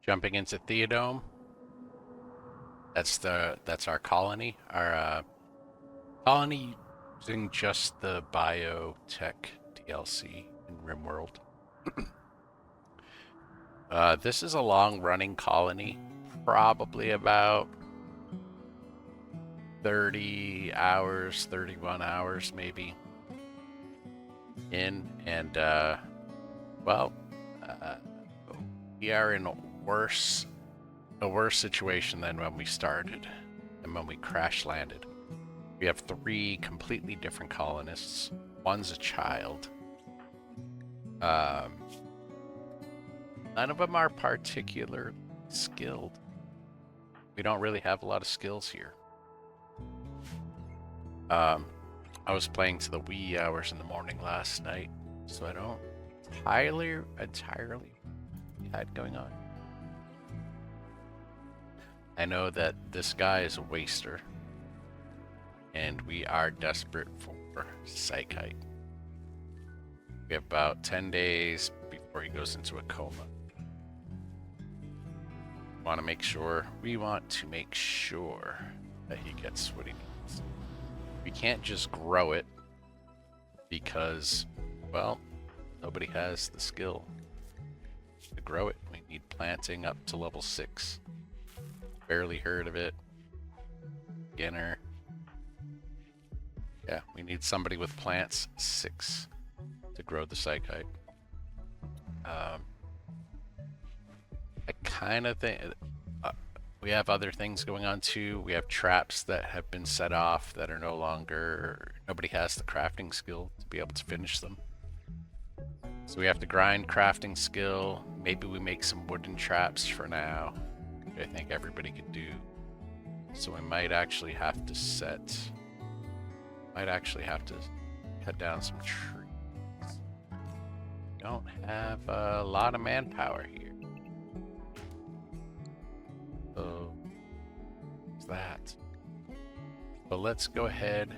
Jumping into Theodome. That's our colony. Our colony using just the biotech DLC in RimWorld. This is a long-running colony, probably about 30 hours, 31 hours maybe in, and well, uh, we are in a worse situation than when we started and when we crash landed. We have three completely different colonists. One's a child. Um, None of them are particularly skilled. We don't really have a lot of skills here. Um, I was playing to the wee hours in the morning last night, so I don't entirely had going on. I know that this guy is a waster, and we are desperate for psychite. We have about 10 days before he goes into a coma. We want to make sure that he gets what he needs. We can't just grow it because, well, nobody has the skill to grow it. We need planting up to level 6. Barely heard of it. Beginner. Yeah, we need somebody with plants 6 to grow the psychite. I kind of think we have other things going on too. We have traps that have been set off that are no longer. Nobody has the crafting skill to be able to finish them. So we have to grind crafting skill. Maybe we make some wooden traps for now, which I think everybody could do. So we might actually have to cut down some trees. We don't have a lot of manpower here. So what's that? But let's go ahead.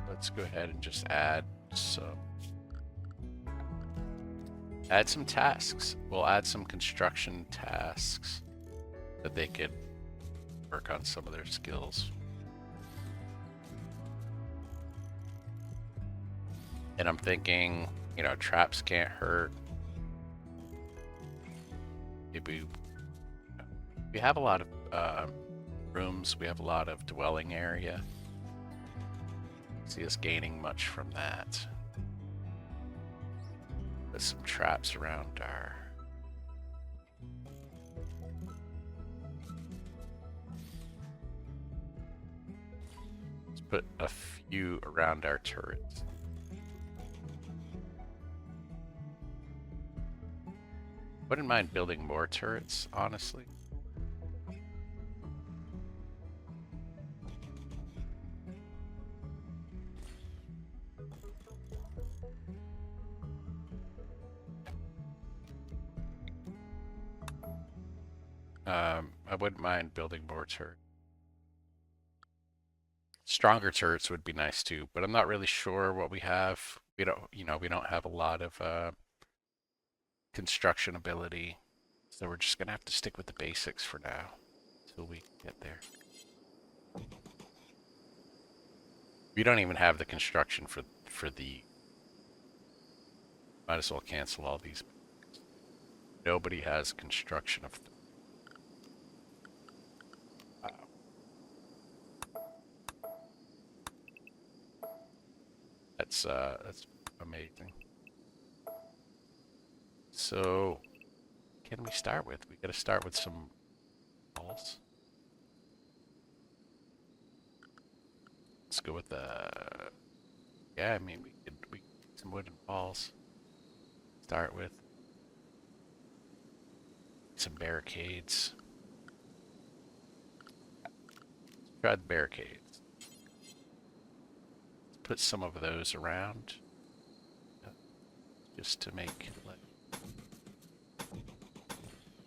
Let's go ahead and just add some tasks. We'll add some construction tasks that they could work on some of their skills. And I'm thinking, traps can't hurt. Maybe we have a lot of rooms. We have a lot of dwelling area. See us gaining much from that. Put some traps around our. Let's put a few around our turrets. Wouldn't mind building more turrets, honestly. I wouldn't mind building more turrets. Stronger turrets would be nice too, but I'm not really sure what we have. We don't have a lot of construction ability, so we're just gonna have to stick with the basics for now until we get there. We don't even have the construction for the. Might as well cancel all these. Nobody has construction of. That's amazing. So, can we start with? We got to start with some balls. Let's go with the. Yeah, I mean we could some wooden balls. Start with some barricades. Let's try the barricades. Put some of those around just to make it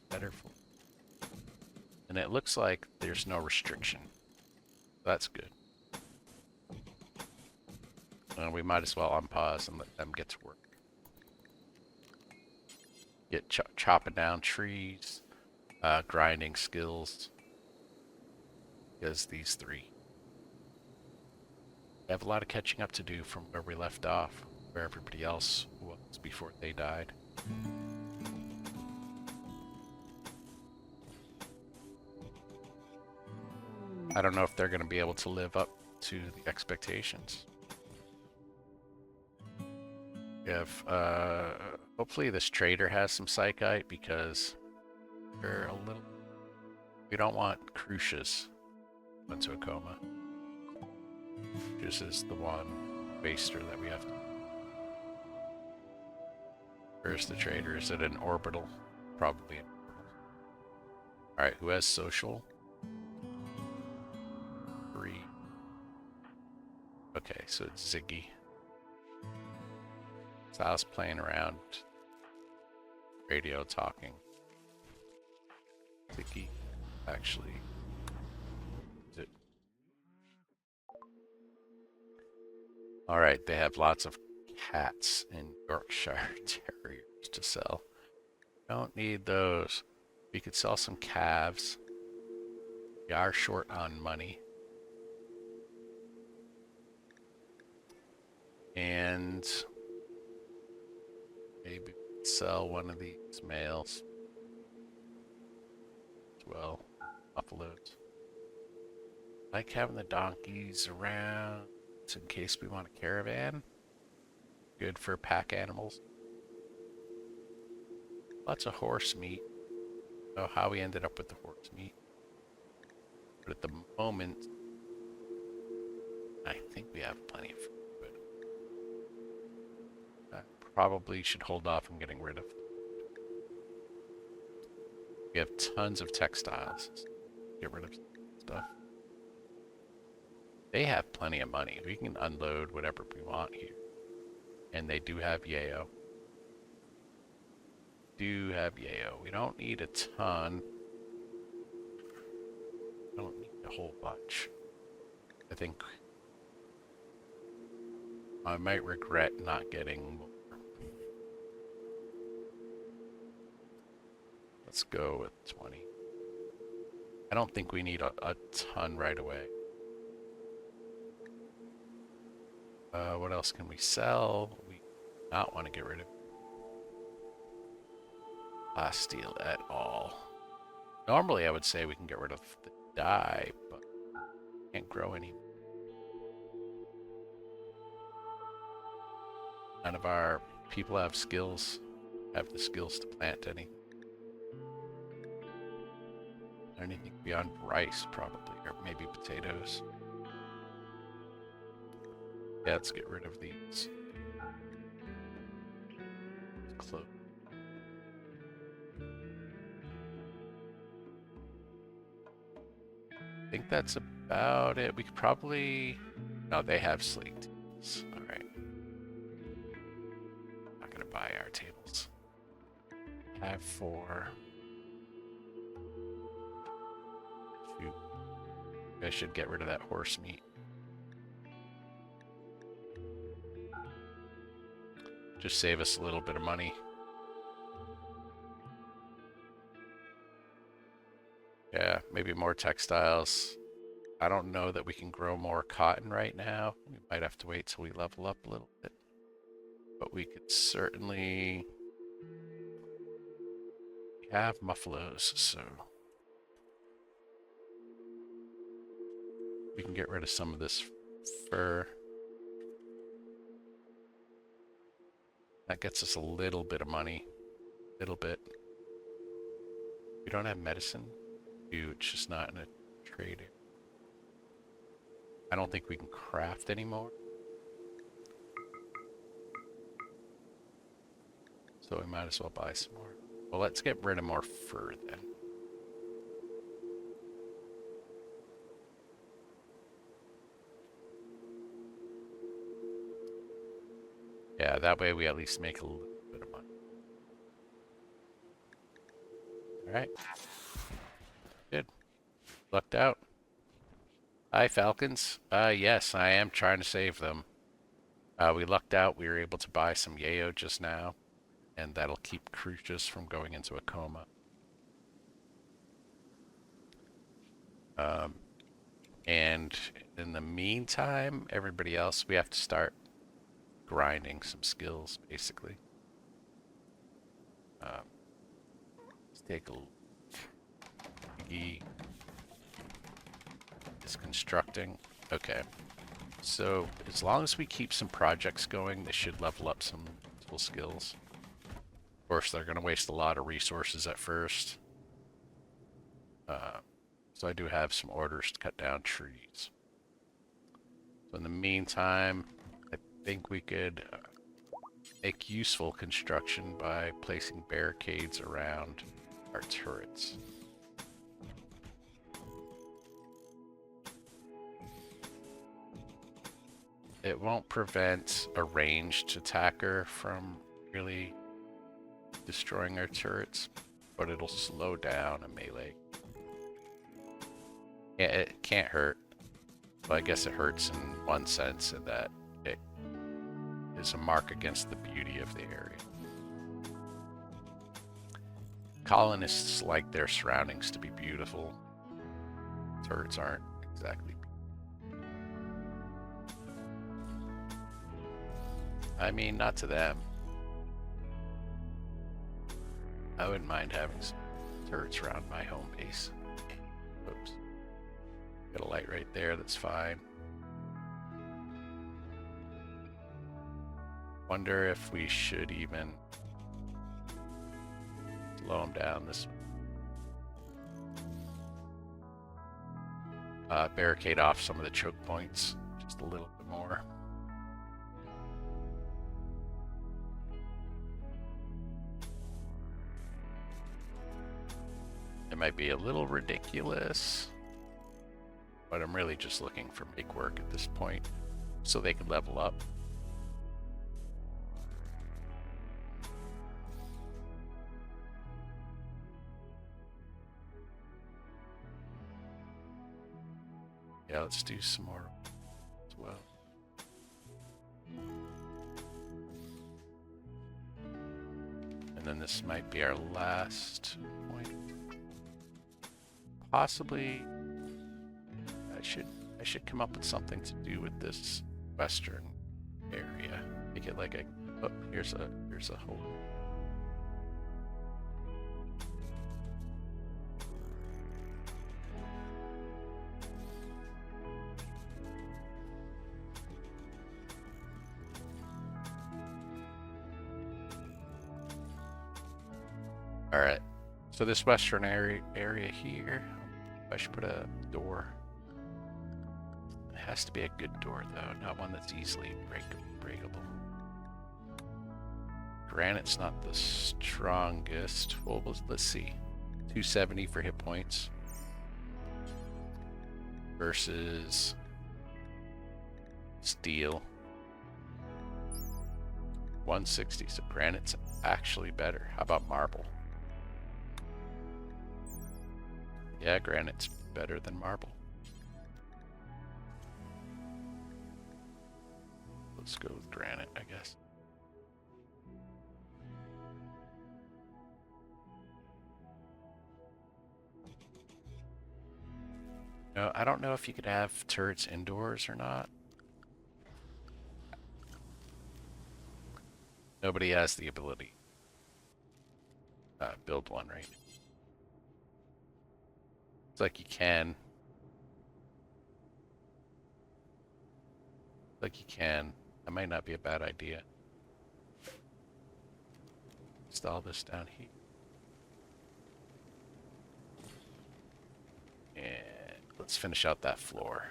better for. And it looks like there's no restriction. That's good. We might as well unpause and let them get to work. get chopping down trees, grinding skills. Because these three have a lot of catching up to do from where we left off, where everybody else was before they died. I don't know if they're going to be able to live up to the expectations. If hopefully this trader has some psychite, because they're a little. We don't want crucius into a coma. This is the one baster that we have to. Where's the trader? Is it an orbital? Probably an orbital. Alright, who has social? 3. Okay, so it's Ziggy. So I was playing around. Radio talking. Ziggy, actually. Is it? Alright, they have lots of cats and Yorkshire Terriers to sell. Don't need those. We could sell some calves. We are short on money. And maybe we could sell one of these males as well. Buffaloes. I like having the donkeys around in case we want a caravan. Good for pack animals. Lots of horse meat. I don't know how we ended up with the horse meat. But at the moment, I think we have plenty of food. But I probably should hold off on getting rid of. We have tons of textiles. Get rid of stuff. They have plenty of money. We can unload whatever we want here. And they do have yayo. We don't need a ton. We don't need a whole bunch. I think I might regret not getting more. Let's go with 20. I don't think we need a ton right away. What else can we sell? We do not want to get rid of glass steel at all. Normally I would say we can get rid of the dye, but can't grow any. None of our people have the skills to plant anything. Anything beyond rice, probably, or maybe potatoes. Yeah, let's get rid of these. Close. I think that's about it. We could probably... No, they have slate tables. Alright. Not gonna buy our tables. Have 4. Shoot. I should get rid of that horse meat. Just save us a little bit of money. Yeah, maybe more textiles. I don't know that we can grow more cotton right now. We might have to wait till we level up a little bit. But we could certainly... We have muffaloes, so... We can get rid of some of this fur. That gets us a little bit of money. Little bit. We don't have medicine. It's just not in a trade area. I don't think we can craft anymore. So we might as well buy some more. Well, let's get rid of more fur then. Yeah, that way we at least make a little bit of money. Alright. Good. Lucked out. Hi, Falcons. Yes, I am trying to save them. We lucked out. We were able to buy some yayo just now. and that'll keep Crucius from going into a coma. And in the meantime, everybody else, we have to start grinding some skills, basically. Let's take a look. Is constructing. Okay. So as long as we keep some projects going, they should level up some useful skills. Of course, they're going to waste a lot of resources at first. So I do have some orders to cut down trees. So in the meantime, I think we could make useful construction by placing barricades around our turrets. It won't prevent a ranged attacker from really destroying our turrets, but it'll slow down a melee. Yeah, it can't hurt. Well, I guess it hurts in one sense in that it is a mark against the beauty of the area. Colonists like their surroundings to be beautiful. Turrets aren't exactly. I mean, not to them. I wouldn't mind having some turrets around my home base. Oops. Got a light right there, that's fine. Wonder if we should even slow them down this way. Barricade off some of the choke points just a little bit more. It might be a little ridiculous, but I'm really just looking for make work at this point so they can level up. Yeah, let's do some more as well. And then this might be our last point. Possibly I should come up with something to do with this western area. Make it like a oh, here's a hole. All right. So this western area here, I should put a door. It has to be a good door though, not one that's easily breakable. Granite's not the strongest. Well, let's see. 270 for hit points versus steel. 160. So granite's actually better. How about marble? Yeah, granite's better than marble. Let's go with granite, I guess. No, I don't know if you could have turrets indoors or not. Nobody has the ability. Build one, right? It's like you can. Like you can. That might not be a bad idea. Install this down here. And let's finish out that floor.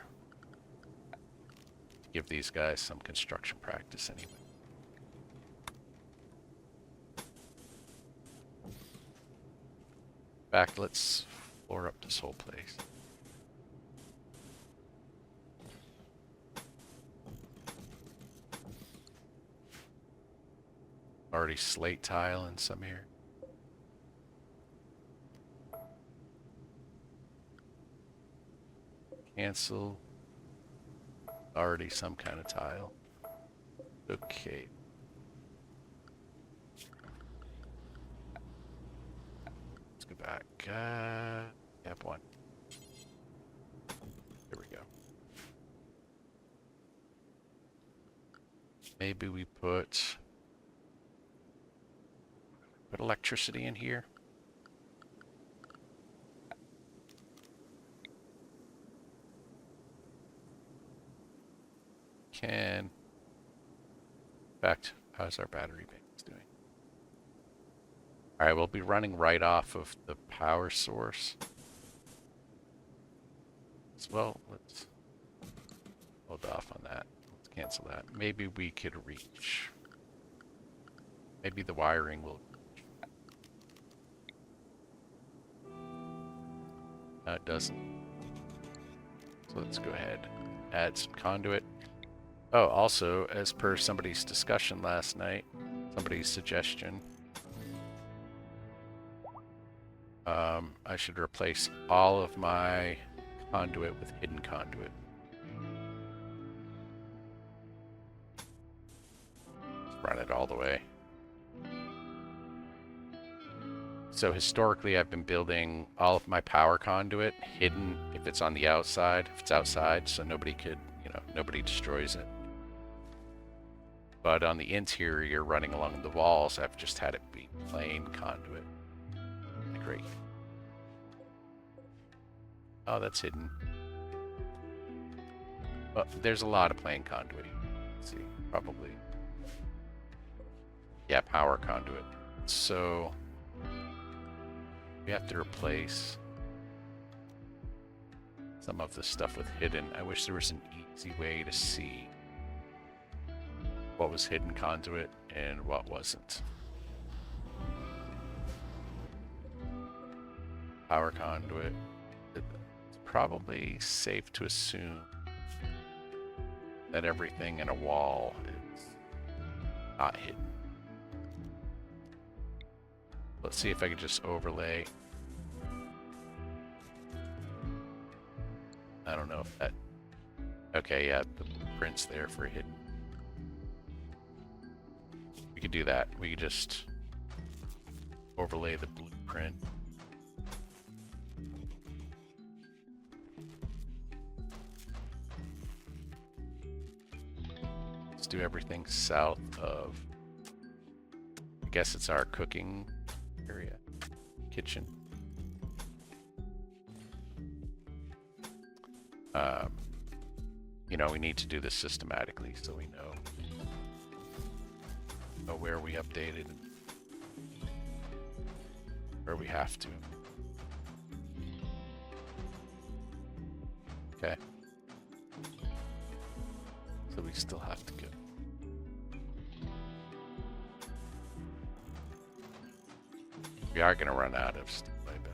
Give these guys some construction practice anyway. In fact, let's floor up this whole place. Already slate tile in some here. Cancel. Already some kind of tile. Okay. Have one. There we go. Maybe we put electricity in here. In fact, how's our battery banks doing? All right, we'll be running right off of the power source. Well, let's hold off on that. Let's cancel that. Maybe we could reach. Maybe the wiring will. No, it doesn't. So let's go ahead, add some conduit. Oh, also, as per somebody's discussion last night, somebody's suggestion, I should replace all of my conduit with hidden conduit. Let's run it all the way. So historically, I've been building all of my power conduit hidden if it's on the outside, if it's outside, so nobody could, nobody destroys it. But on the interior, running along the walls, I've just had it be plain conduit. Great. Oh, that's hidden. Well, there's a lot of plain conduit. Let's see, probably. Yeah, power conduit. So we have to replace some of the stuff with hidden. I wish there was an easy way to see what was hidden conduit and what wasn't. Power conduit. It's probably safe to assume that everything in a wall is not hidden. Let's see if I can just overlay. I don't know if that... Okay, yeah, the blueprint's there for hidden. We could do that. We could just overlay the blueprint. Let's do everything south of... I guess it's our cooking area, kitchen. We need to do this systematically so we know where we updated and where we have to. Okay. So we still have to go. We are going to run out of stuff, I bet.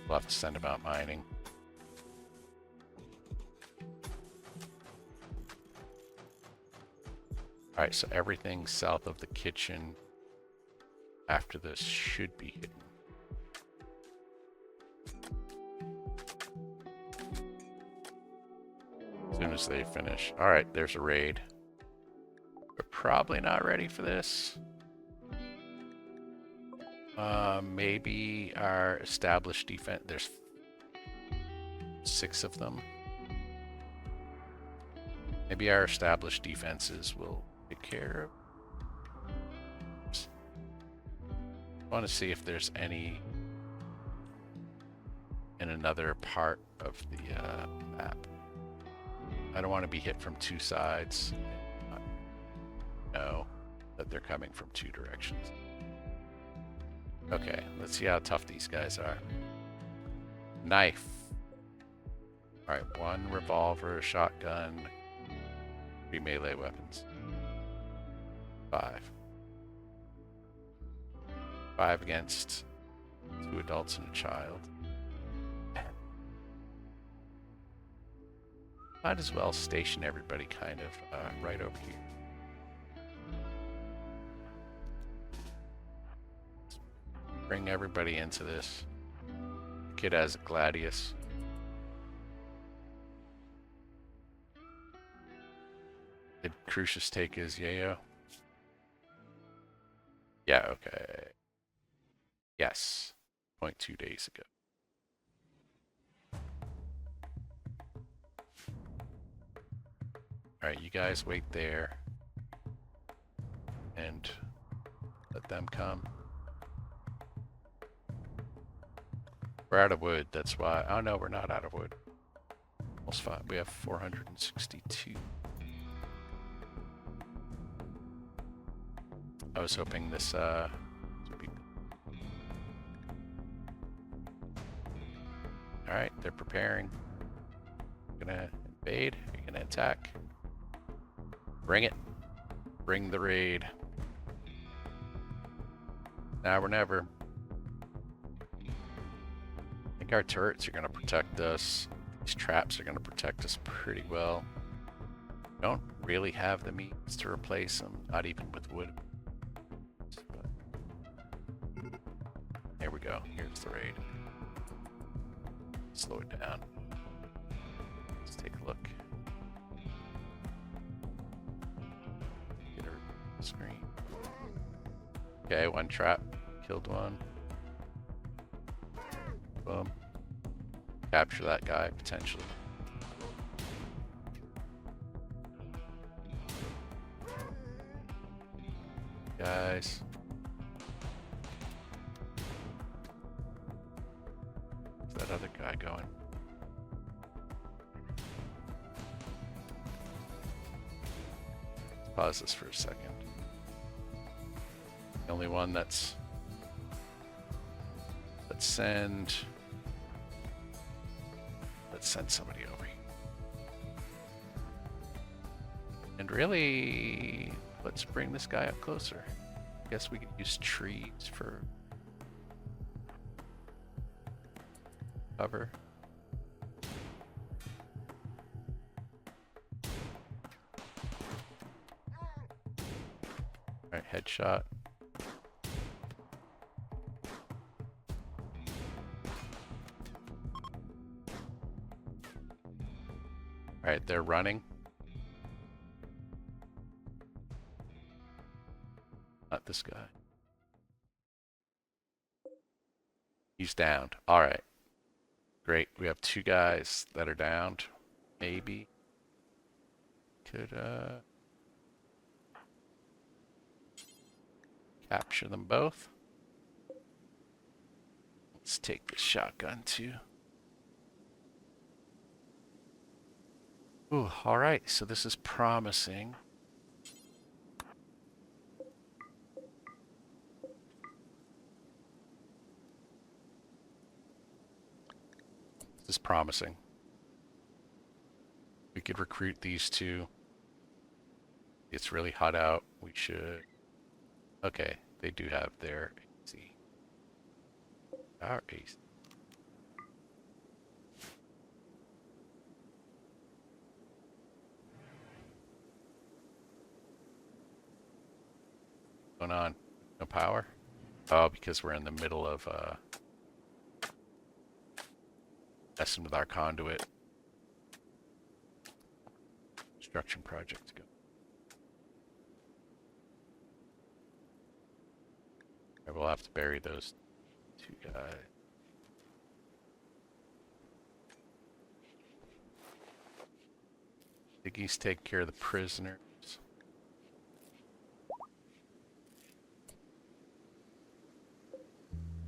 We'll have to send them out mining. Alright, so everything south of the kitchen after this should be hidden. As soon as they finish. Alright, there's a raid. We're probably not ready for this. Maybe our established defense. There's 6 of them. Maybe our established defenses will take care of. I want to see if there's any in another part of the map. I don't want to be hit from 2 sides and not know that they're coming from 2 directions. Okay, let's see how tough these guys are. Knife. Alright, 1 revolver, shotgun, 3 melee weapons. 5. 5 against 2 adults and a child. Might as well station everybody kind of right over here. Bring everybody into this. Kid has a gladius. Did Crucius take his yayo? Yeah, okay. Yes. 0.2 days ago. Alright, you guys wait there. And let them come. We're out of wood, that's why. Oh no, we're not out of wood. Almost fine. We have 462. I was hoping this would be... Alright, they're preparing. Gonna invade. Are you gonna attack? Bring it. Bring the raid. Now or never. I think our turrets are gonna protect us. These traps are gonna protect us pretty well. Don't really have the means to replace them, not even with wood. But here we go. Here's the raid. Slow it down. Let's take a look. Get a screen. Okay, one trap. Killed one. Boom. Capture that guy, potentially. Guys. Where's that other guy going? Let's pause this for a second. The only one that's... Let's send somebody over here. And really, let's bring this guy up closer. I guess we could use trees for cover. Alright, headshot. Alright, they're running. Not this guy. He's downed. Alright. Great. We have two guys that are downed. Maybe. Could, capture them both. Let's take the shotgun too. Ooh, alright, so this is promising. This is promising. We could recruit these two. It's really hot out. We should... Okay, they do have their AC. Our AC. What's going on? No power? Oh, because we're in the middle of messing with our conduit. Construction project to go. We'll have to bury those two guys. Diggies take care of the prisoners.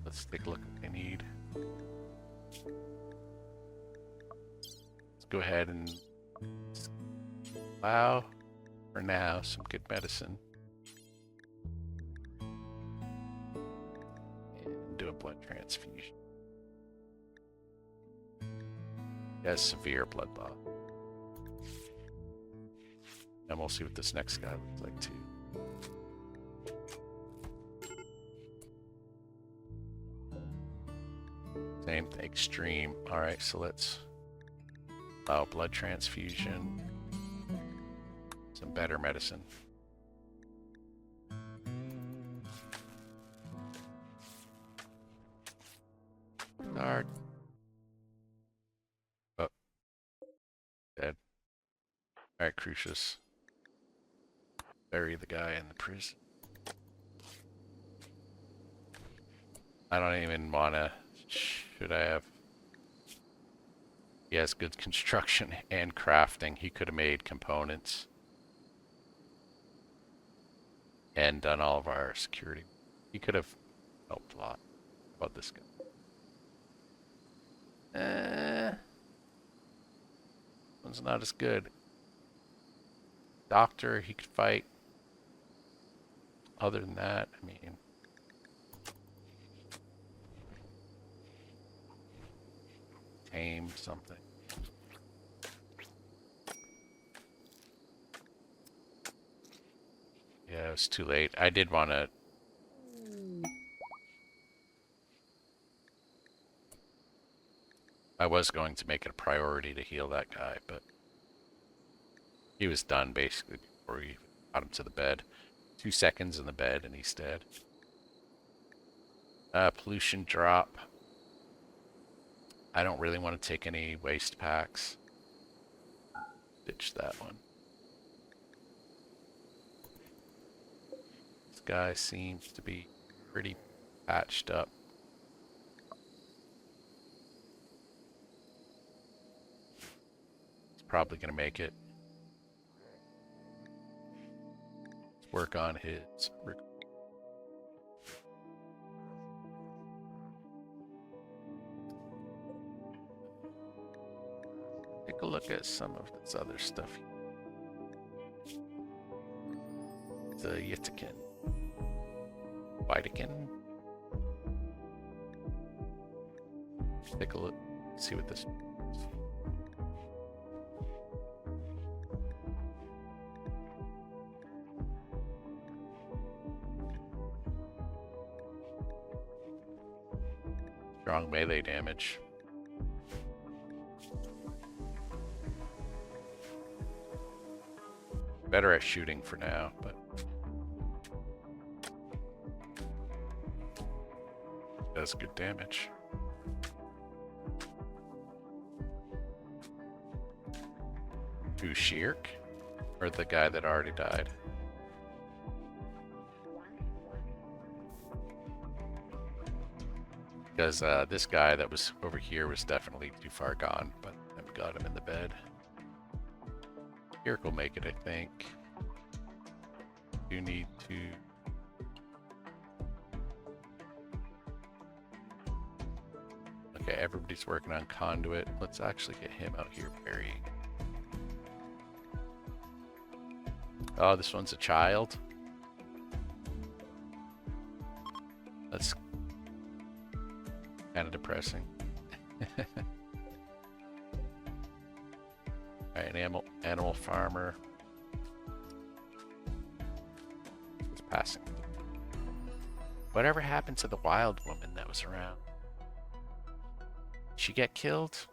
Let's take a look at what they need. Let's go ahead and allow, for now, some good medicine. And do a blood transfusion. He has severe blood loss. And we'll see what this next guy looks like too. Same thing, extreme. Alright, so let's allow blood transfusion. Some better medicine. Start. Oh. Dead. Alright, Crucius. Bury the guy in the prison. I don't even wanna. Should I have? He has good construction and crafting. He could have made components and done all of our security. He could have helped a lot. How about this guy? One's not as good. Doctor, he could fight. Other than that, I mean, tame something. Yeah, it was too late. I did want to. I was going to make it a priority to heal that guy, but he was done basically before we got him to the bed. 2 seconds in the bed and he's dead. Pollution drop. I don't really want to take any waste packs. Ditch that one. This guy seems to be pretty patched up. He's probably going to make it. Let's work on his... Take a look at some of this other stuff. The Yitikin. Whitekin. Take a look. See what this is. Strong melee damage. Better at shooting for now, but does good damage. Who, Shirk? Or the guy that already died? Because this guy that was over here was definitely too far gone, but I've got him in the bed. Shirk will make it, I think. You need to... Okay, everybody's working on conduit. Let's actually get him out here burying. Oh, this one's a child. That's kind of depressing. Alright, an animal farmer. It's passing. Whatever happened to the wild woman that was around? Did she get killed?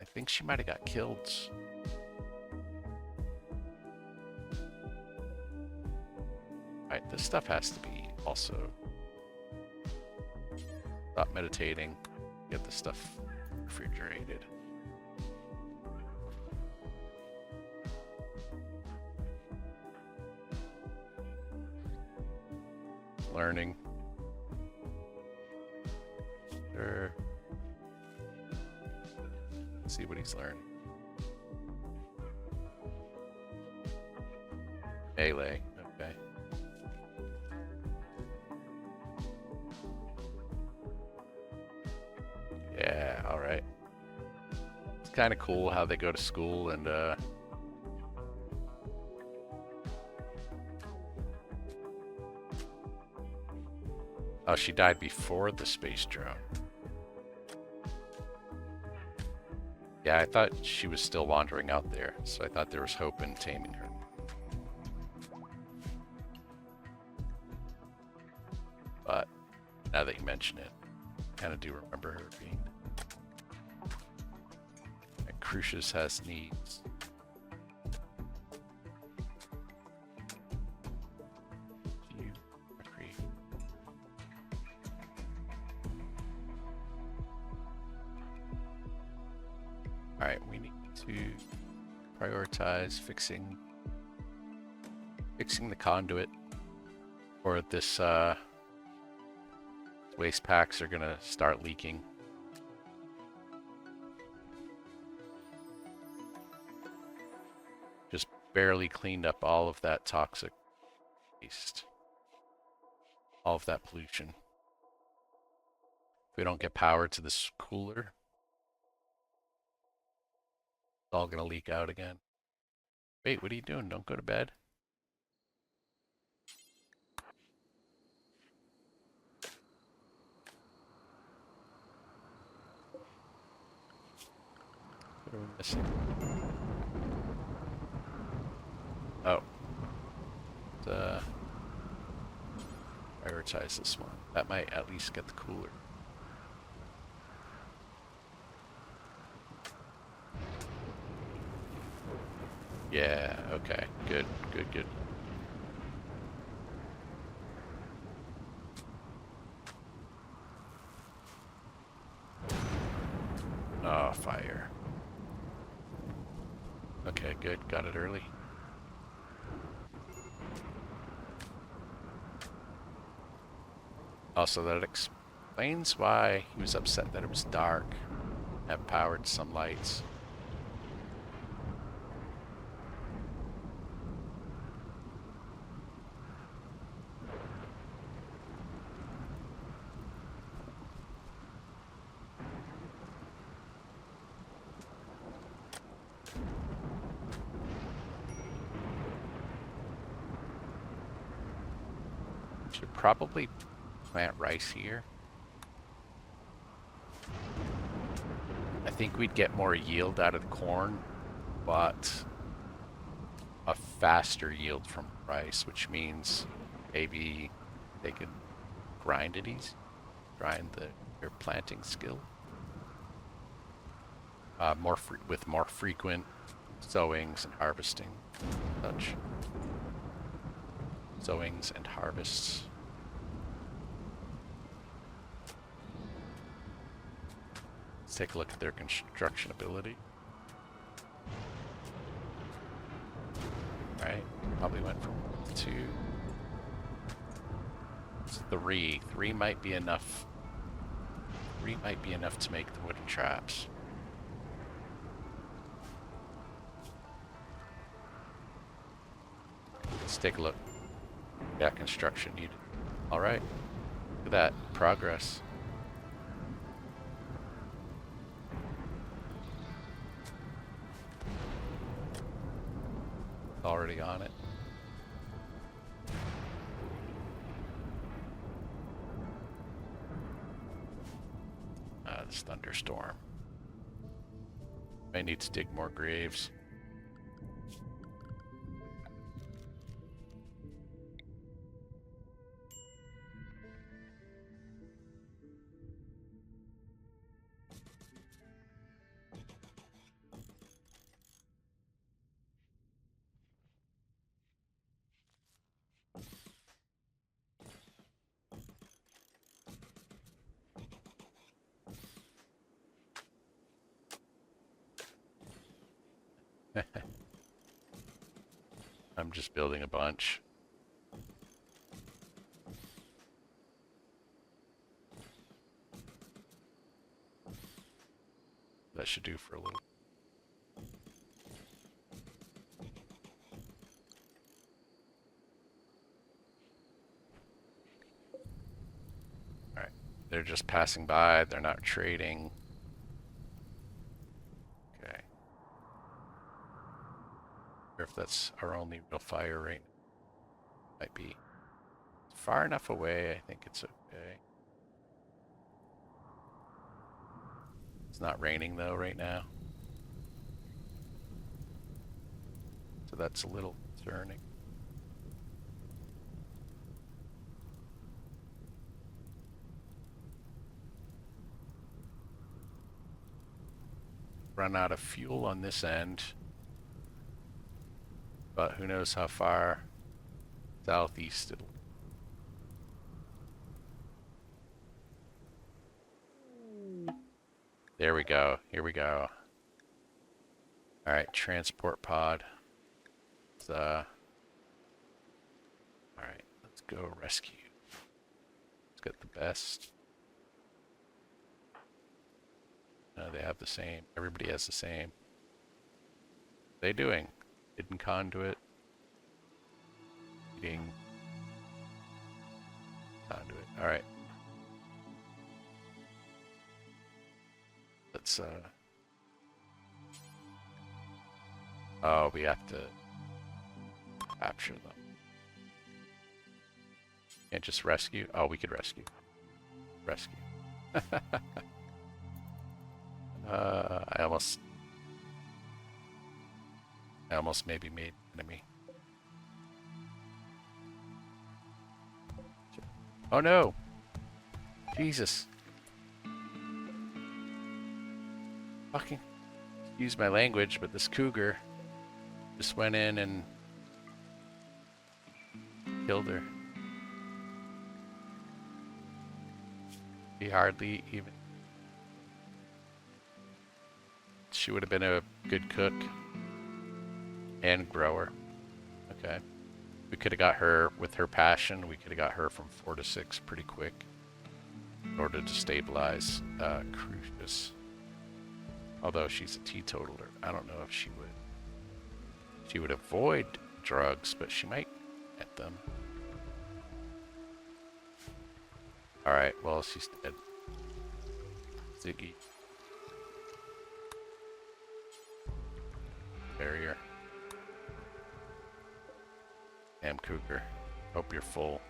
I think she might have got killed. Alright, this stuff has to be also... Stop meditating. Get the stuff refrigerated. Learning. Sure. Let's see what he's learning. Melee. Okay. Yeah, alright. It's kind of cool how they go to school and oh, she died before the space drone. Yeah, I thought she was still wandering out there, so I thought there was hope in taming her. But now that you mention it, I kind of do remember her being... And Crucius has needs. Alright, we need to prioritize fixing the conduit, or this waste packs are gonna start leaking. Just barely cleaned up all of that toxic waste, all of that pollution. If we don't get power to this cooler, it's all gonna leak out again. Wait, what are you doing? Don't go to bed. What are we missing? Oh. Prioritize this one. That might at least get the cooler. Yeah, okay. Good, good, good. Oh, fire. Okay, good. Got it early. Also, that explains why he was upset that it was dark. Have powered some lights. Should probably plant rice here. I think we'd get more yield out of the corn, but a faster yield from rice, which means maybe they could grind it easy, grind their planting skill. With more frequent sowings and harvesting, such. Sowings and harvests. Let's take a look at their construction ability. Right, probably went from 1 to 2. It's 3. 3 might be enough. 3 might be enough to make the wooden traps. Let's take a look. Yeah, construction needed. All right. Look at that progress. Already on it. This thunderstorm. May need to dig more graves. I'm just building a bunch. That should do for a little. Alright. They're just passing by. They're not trading. Okay. If that's our only real fire right now. Might be far enough away. I think it's okay. It's not raining though right now. So that's a little concerning. Run out of fuel on this end. But who knows how far southeast it'll. There we go. Here we go. All right, transport pod. All right, let's go rescue. Let's get the best. No, they have the same. Everybody has the same. What are they doing? Hidden conduit. Eating conduit. All right. Let's oh, we have to capture them. Can't just rescue. Oh, we could rescue. Rescue. I almost maybe made enemy. Oh no! Jesus. Fucking excuse my language, but this cougar just went in and killed her. He hardly even... She would have been a good cook and grower. Okay. We could have got her, with her passion, we could have got her from 4 to 6 pretty quick in order to stabilize Crucius. Although she's a teetotaler, I don't know if she would. She would avoid drugs, but she might get them. Alright, well, she's dead. Ziggy. Barrier. Damn cougar. Hope you're full.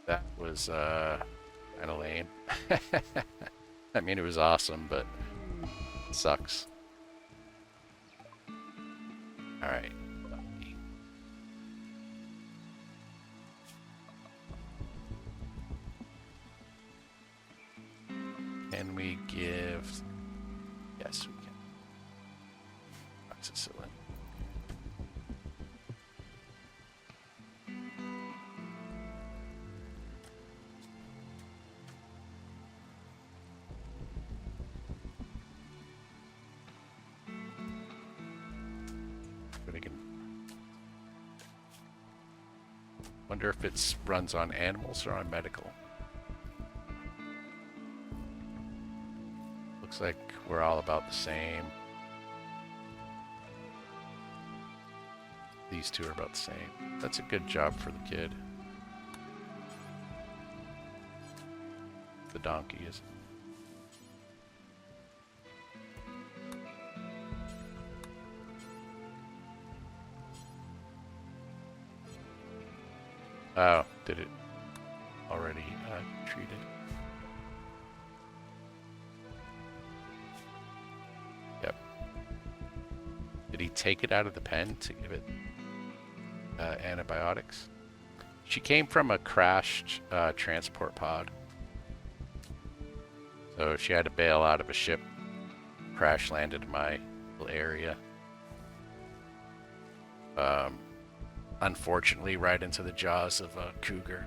That was kind of lame. I mean, it was awesome, but it sucks. All right. Can we give? Yes, we can. Oxycillin. Wonder if it runs on animals or on medical. Looks like we're all about the same. These two are about the same. That's a good job for the kid. The donkey is. Oh, did it already treated? Yep. Did he take it out of the pen to give it antibiotics? She came from a crashed transport pod. So she had to bail out of a ship, crash landed in my little area. Unfortunately, right into the jaws of a cougar.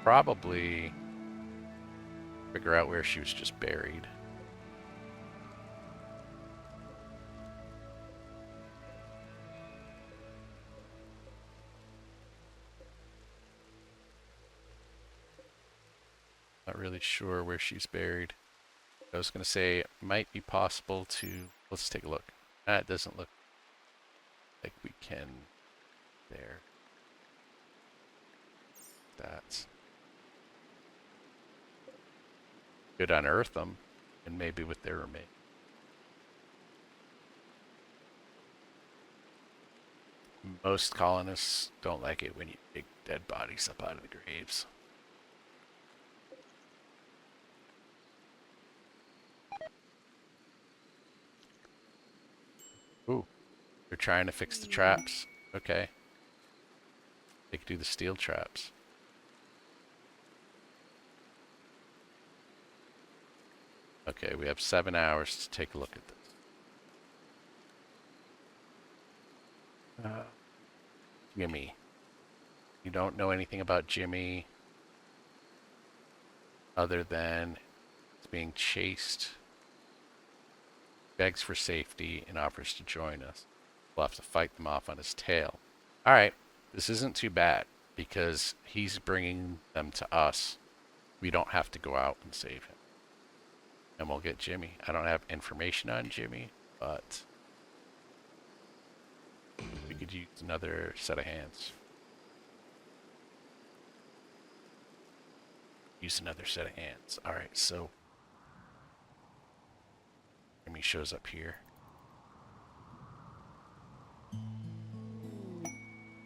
Probably figure out where she was just buried. Not really sure where she's buried. I was going to say it might be possible to... Let's take a look. It doesn't look like we can... There. That's... Could unearth them, and maybe with their remains. Most colonists don't like it when you dig dead bodies up out of the graves. Ooh, they're trying to fix the traps. Okay. They could do the steel traps. Okay, we have 7 hours to take a look at this. Jimmy. You don't know anything about Jimmy other than it's being chased, begs for safety, and offers to join us. We'll have to fight them off on his tail. All right, this isn't too bad because he's bringing them to us. We don't have to go out and save him. And we'll get Jimmy. I don't have information on Jimmy, but we could use another set of hands. Use another set of hands. All right, so Jimmy shows up here.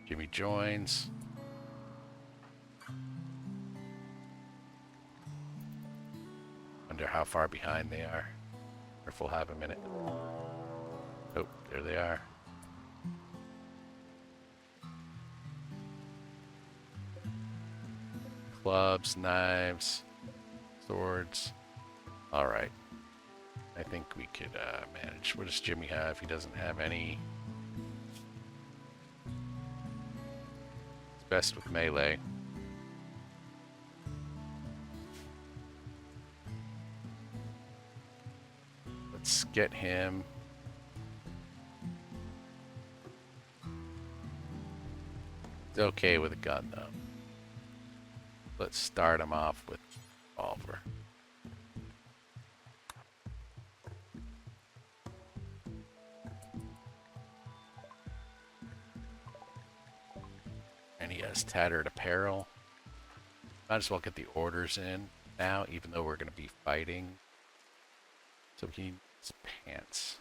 Jimmy joins. Wonder how far behind they are. Or if we'll have a minute. Oh, there they are. Clubs, knives, swords. All right. I think we could manage. What does Jimmy have? He doesn't have any. It's best with melee. Let's get him. He's okay with a gun though. Let's start him off with revolver. And he has tattered apparel. Might as well get the orders in now, even though we're going to be fighting. So he needs pants.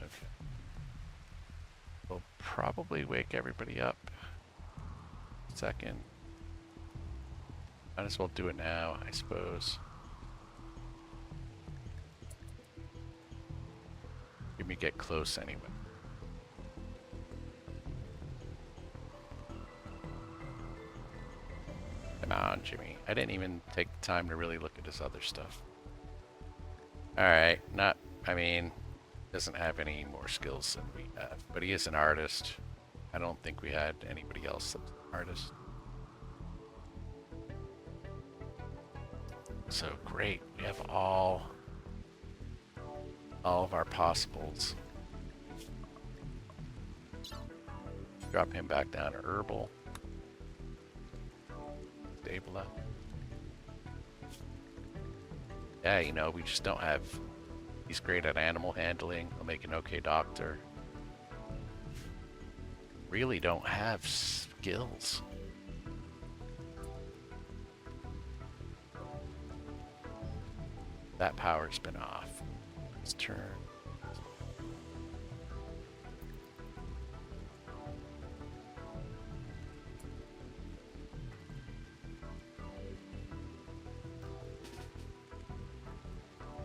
Okay. We'll probably wake everybody up. Second. Might as well do it now, I suppose. Let me get close anyway. Come on, Jimmy. I didn't even take the time to really look at his other stuff. Alright, doesn't have any more skills than we have, but he is an artist. I don't think we had anybody else that's an artist. So great, we have all of our possibles. Drop him back down to herbal. Stable up. Yeah, we just don't have. He's great at animal handling. He'll make an okay doctor. Really don't have skills. That power's been off. Let's turn.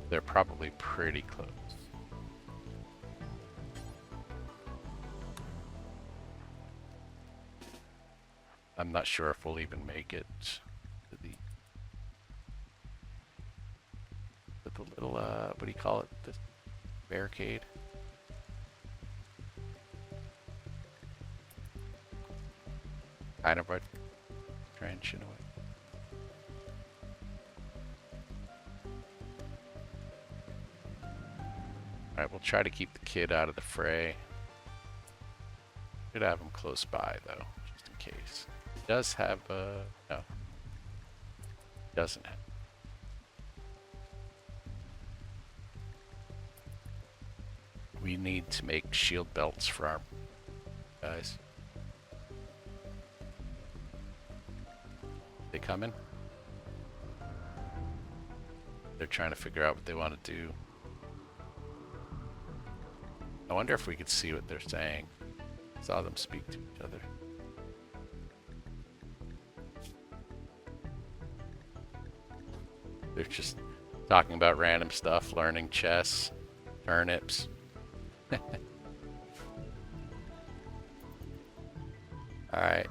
They're probably pretty close. I'm not sure if we'll even make it to the little what do you call it? The barricade. Kind of a trench in a way. Alright, we'll try to keep the kid out of the fray. Should have him close by though, just in case. He does have no. Doesn't have. We need to make shield belts for our guys. They coming? They're trying to figure out what they want to do. I wonder if we could see what they're saying. Saw them speak to each other. They're just talking about random stuff, learning chess, turnips. Alright.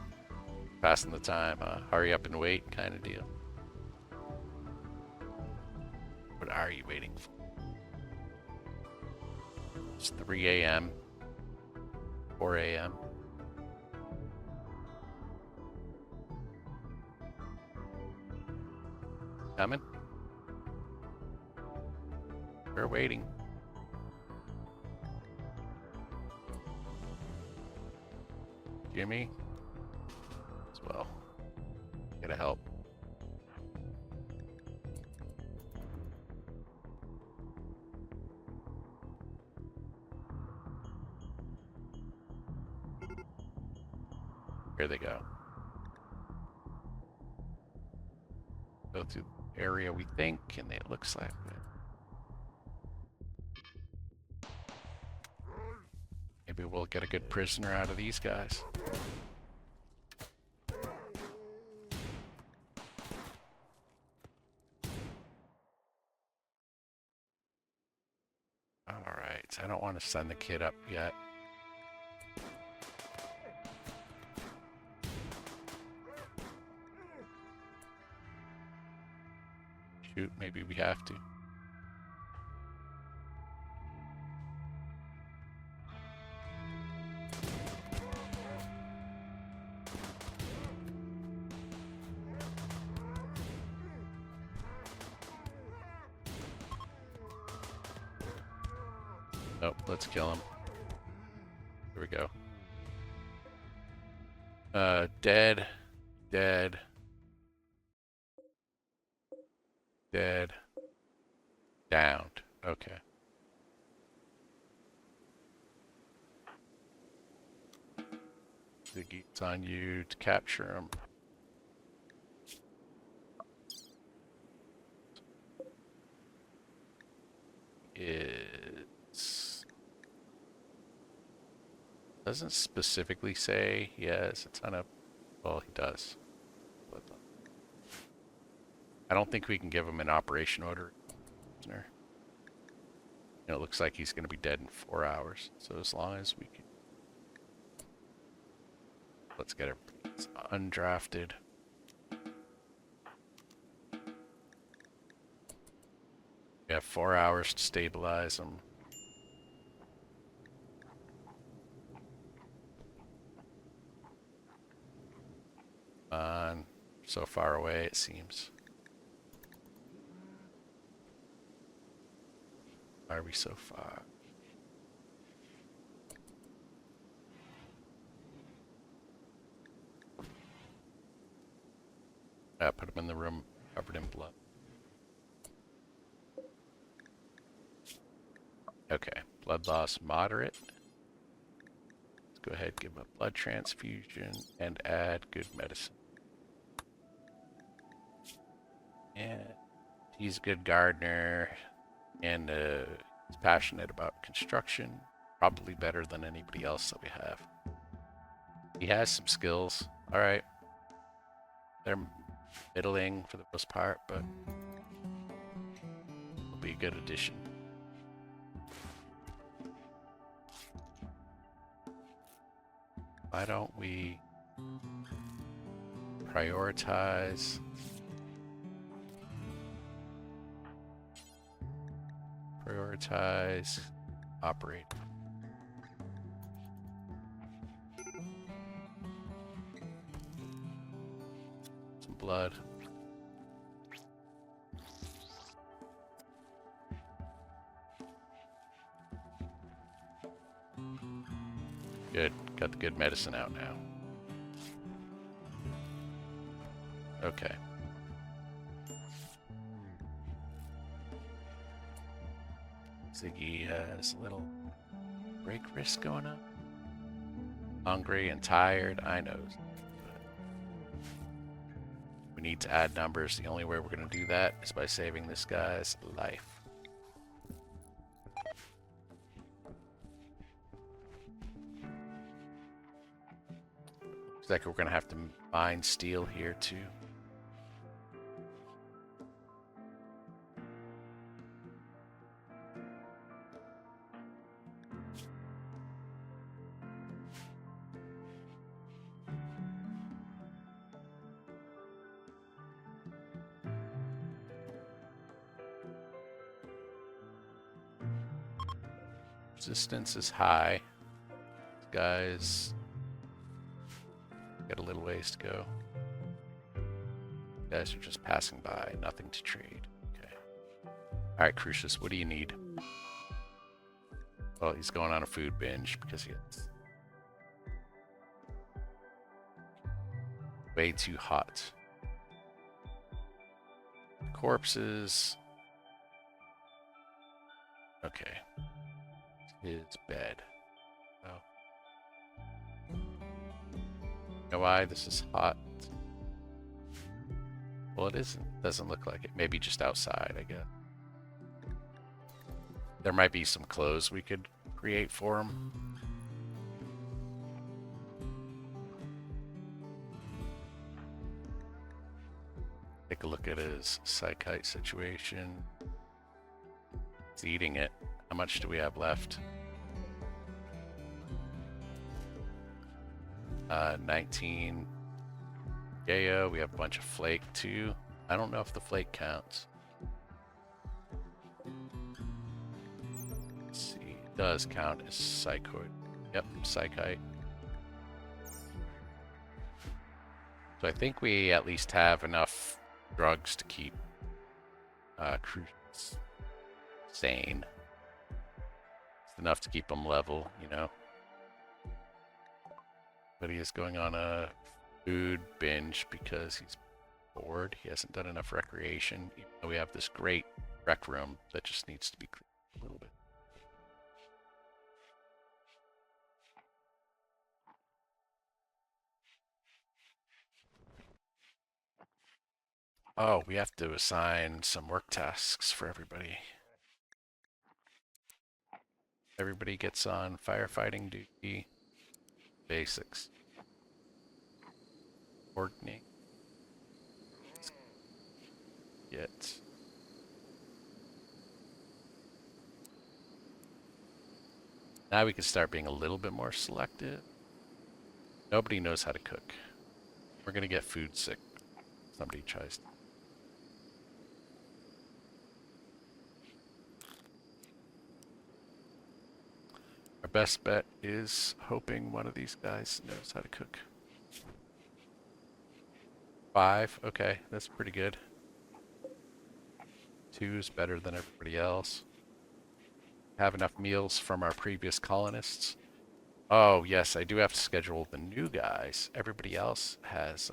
Passing the time, hurry up and wait kind of deal. What are you waiting for? It's 3 a.m. 4 a.m. Coming? We're waiting. Jimmy? As well. Gotta help. Here they go. Go through the area we think, and it looks like it. Maybe we'll get a good prisoner out of these guys. Alright, I don't want to send the kid up yet. Shoot, maybe we have to. Nope, let's kill him. Here we go. Dead. Dead. Dead. Downed. Okay. Ziggy, it's on you to capture him. It's... doesn't specifically say he has a ton of... well, he does. But I don't think we can give him an operation order. You know, it looks like he's going to be dead in 4 hours. So as long as we can... let's get it undrafted. We have 4 hours to stabilize him. So far away, it seems. Are we so far? Yeah, put him in the room covered in blood. Okay, blood loss moderate. Let's go ahead, give him a blood transfusion and add good medicine. And he's a good gardener and he's passionate about construction. Probably better than anybody else that we have. He has some skills. All right. They're middling for the most part, but will be a good addition. Why don't we prioritize operate. Some blood. Good. Got the good medicine out now. Okay. Ziggy has a little break risk going on. Hungry and tired, I know. We need to add numbers. The only way we're going to do that is by saving this guy's life. Looks like we're going to have to mine steel here too. Resistance is high. These guys got a little ways to go. You guys are just passing by, nothing to trade. Okay. Alright, Crucius, what do you need? Well, he's going on a food binge because he gets way too hot. Corpses. Okay. His bed. Oh. You know why this is hot? Well, it isn't. Doesn't look like it. Maybe just outside, I guess. There might be some clothes we could create for him. Take a look at his psychite situation. He's eating it. How much do we have left? 19. Saio. We have a bunch of flake too. I don't know if the flake counts. Let's see. It does count as psychoid. Yep, psychite. So I think we at least have enough drugs to keep Crucius sane. It's enough to keep him level, you know. But he is going on a food binge because he's bored. He hasn't done enough recreation. Even though we have this great rec room that just needs to be cleaned a little bit. Oh, we have to assign some work tasks for everybody. Everybody gets on firefighting duty. Basics. Coordinate. Get. Now we can start being a little bit more selective. Nobody knows how to cook. We're gonna get food sick. Somebody tries to. Our best bet is hoping one of these guys knows how to cook. 5, okay, that's pretty good. 2 is better than everybody else. Have enough meals from our previous colonists. Oh, yes, I do have to schedule the new guys. Everybody else has,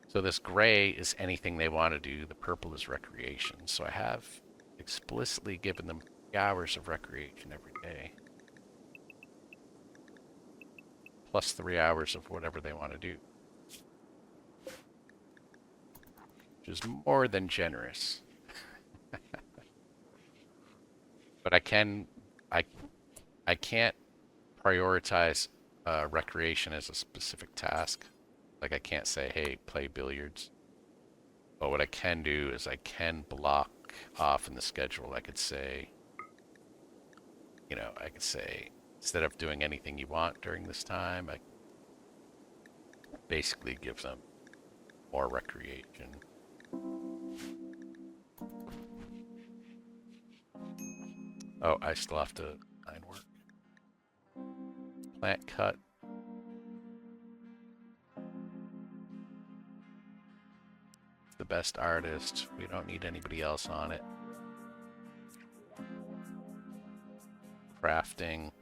So this gray is anything they want to do. The purple is recreation. So I have explicitly given them 3 hours of recreation every day. Plus 3 hours of whatever they want to do. Which is more than generous. But I can't prioritize recreation as a specific task. Like I can't say, hey, play billiards. But what I can do is I can block off in the schedule. I could say, you know, I could say, instead of doing anything you want during this time, I basically give them more recreation. Oh, I still have to find work. Plant cut. The best artist. We don't need anybody else on it. Crafting.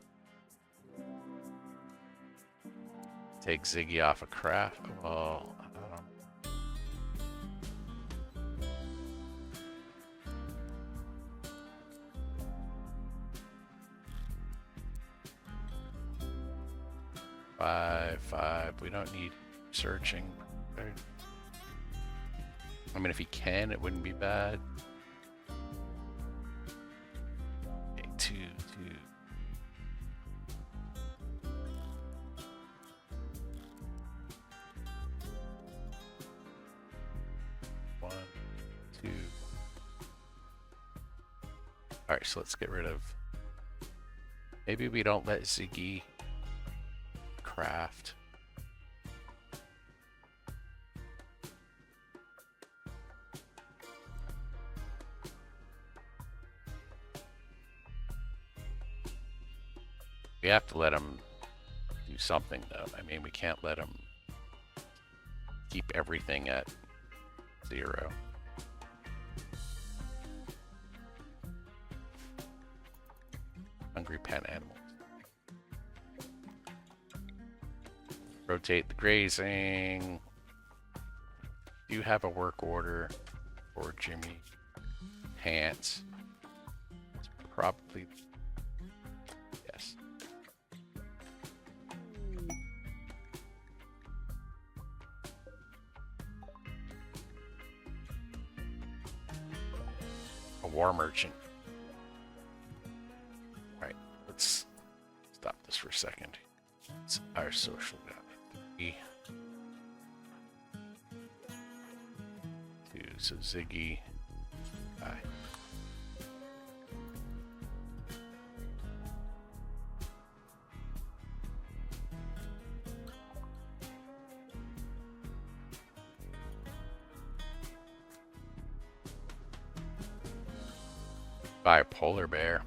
Take Ziggy off of craft. Oh, I don't know. Five. We don't need searching. I mean, if he can, it wouldn't be bad. Okay, 2. 1, 2. Alright, so let's get rid of... Maybe we don't let Ziggy craft. We have to let them do something, though. I mean, we can't let them keep everything at 0. Hungry pet animals. Rotate the grazing. Do you have a work order for Jimmy Pants? It's probably yes. A war merchant. Right, let's stop this for a second. It's our social guy. 3. 2, so Ziggy. Hi. Buy a polar bear.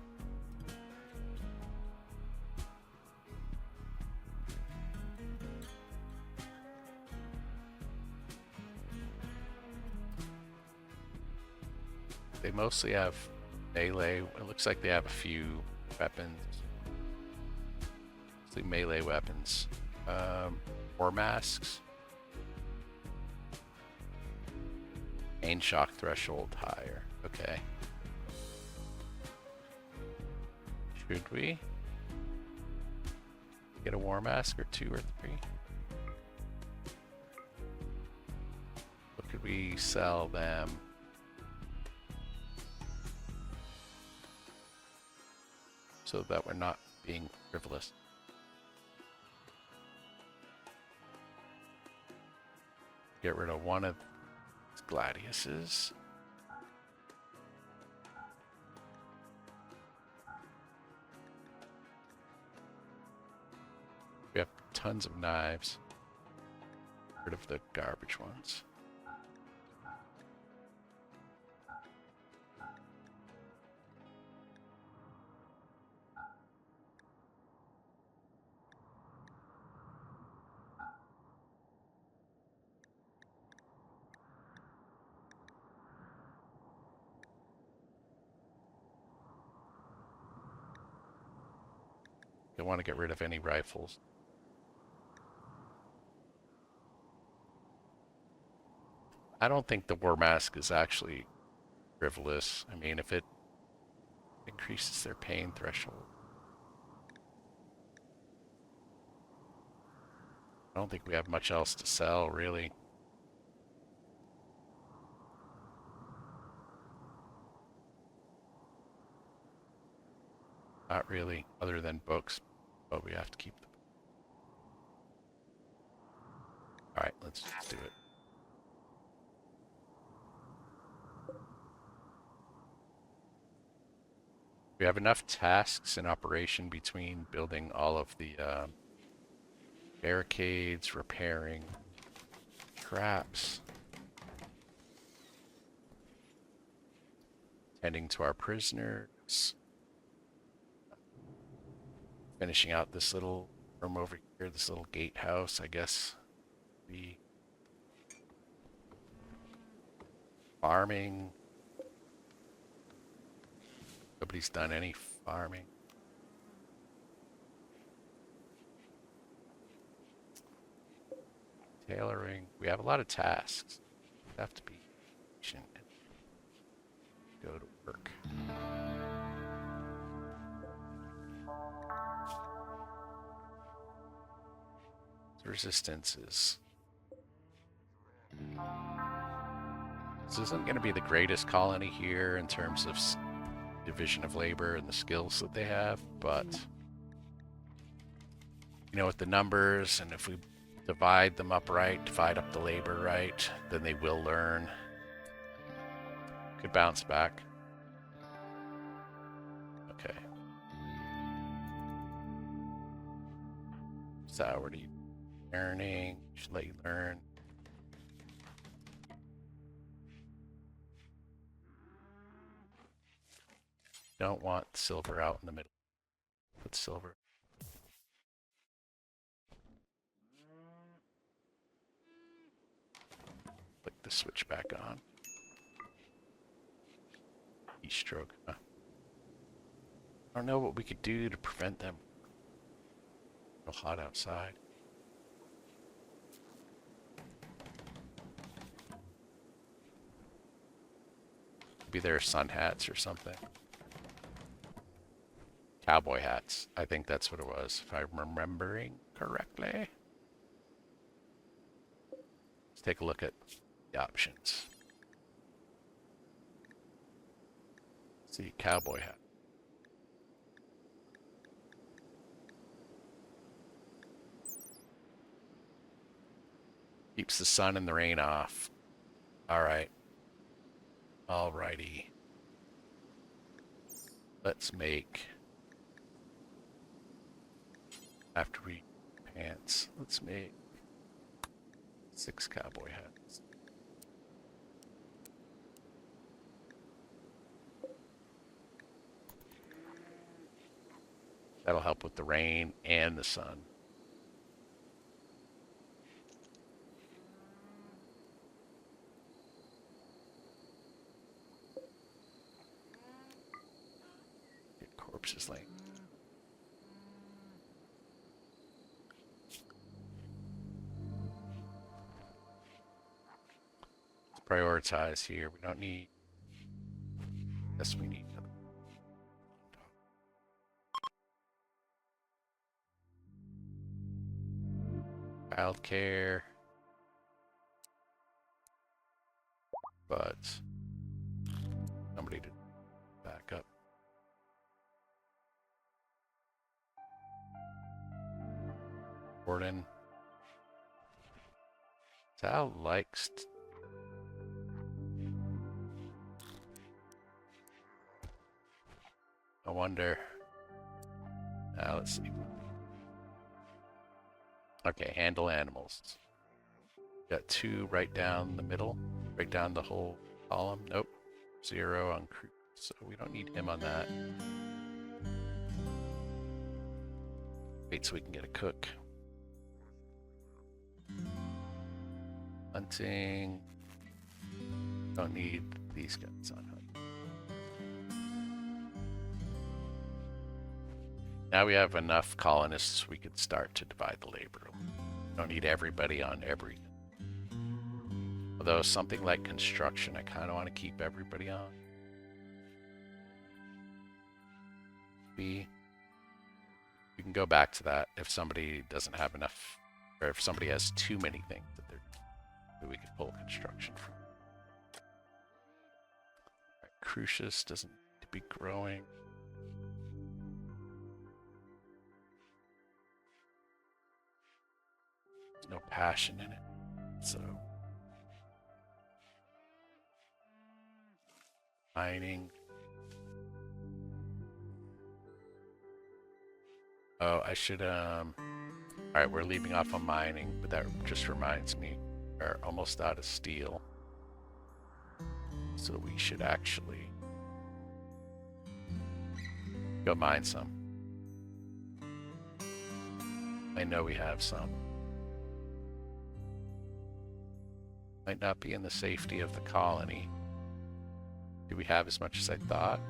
They mostly have melee. It looks like they have a few weapons. Mostly melee weapons. War masks. Main shock threshold higher. Okay. Should we get a war mask or 2 or 3? What could we sell them? So that we're not being frivolous. Get rid of one of these gladiuses. We have tons of knives. Get rid of the garbage ones. You want to get rid of any rifles. I don't think the war mask is actually frivolous. I mean, if it increases their pain threshold. I don't think we have much else to sell, really. Not really, other than books, but we have to keep them. Alright, let's just do it. We have enough tasks in operation between building all of the barricades, repairing traps, tending to our prisoners, finishing out this little room over here, this little gatehouse, I guess. The farming. Nobody's done any farming. Tailoring. We have a lot of tasks. We have to be patient and go to work. Resistances. This isn't going to be the greatest colony here in terms of division of labor and the skills that they have, but you know, with the numbers, and if we divide them up right, divide up the labor right, then they will learn. Could bounce back. Okay. So what are you learning? Should let you learn. Don't want silver out in the middle. Put silver. the switch back on. Keystroke. Huh? I don't know what we could do to prevent them. It's hot outside. Maybe they're sun hats or something. Cowboy hats. I think that's what it was, if I'm remembering correctly. Let's take a look at the options. Let's see, cowboy hat. Keeps the sun and the rain off. Alright. Alrighty. Let's make, after we pants, let's make 6 cowboy hats. That'll help with the rain and the sun. Get corpses laying. Let's prioritize here. We don't need. Yes, we need. Childcare, but somebody to back up. Gordon. Sal likes. I wonder. Now let's see. Okay, handle animals. Got 2 right down the middle, right down the whole column. Nope, 0 on crew, so we don't need him on that. Wait so we can get a cook. Hunting. Don't need these guys on hunting. Now we have enough colonists, we could start to divide the labor. Don't need everybody on everything. Although something like construction, I kind of want to keep everybody on. We can go back to that if somebody doesn't have enough, or if somebody has too many things that we could pull construction from. Right, Crucius doesn't need to be growing. No passion in it, so mining. Oh, I should all right, we're leaving off on mining, but that just reminds me we're almost out of steel, so we should actually go mine some. I know we have some. Might not be in the safety of the colony. Do we have as much as I thought?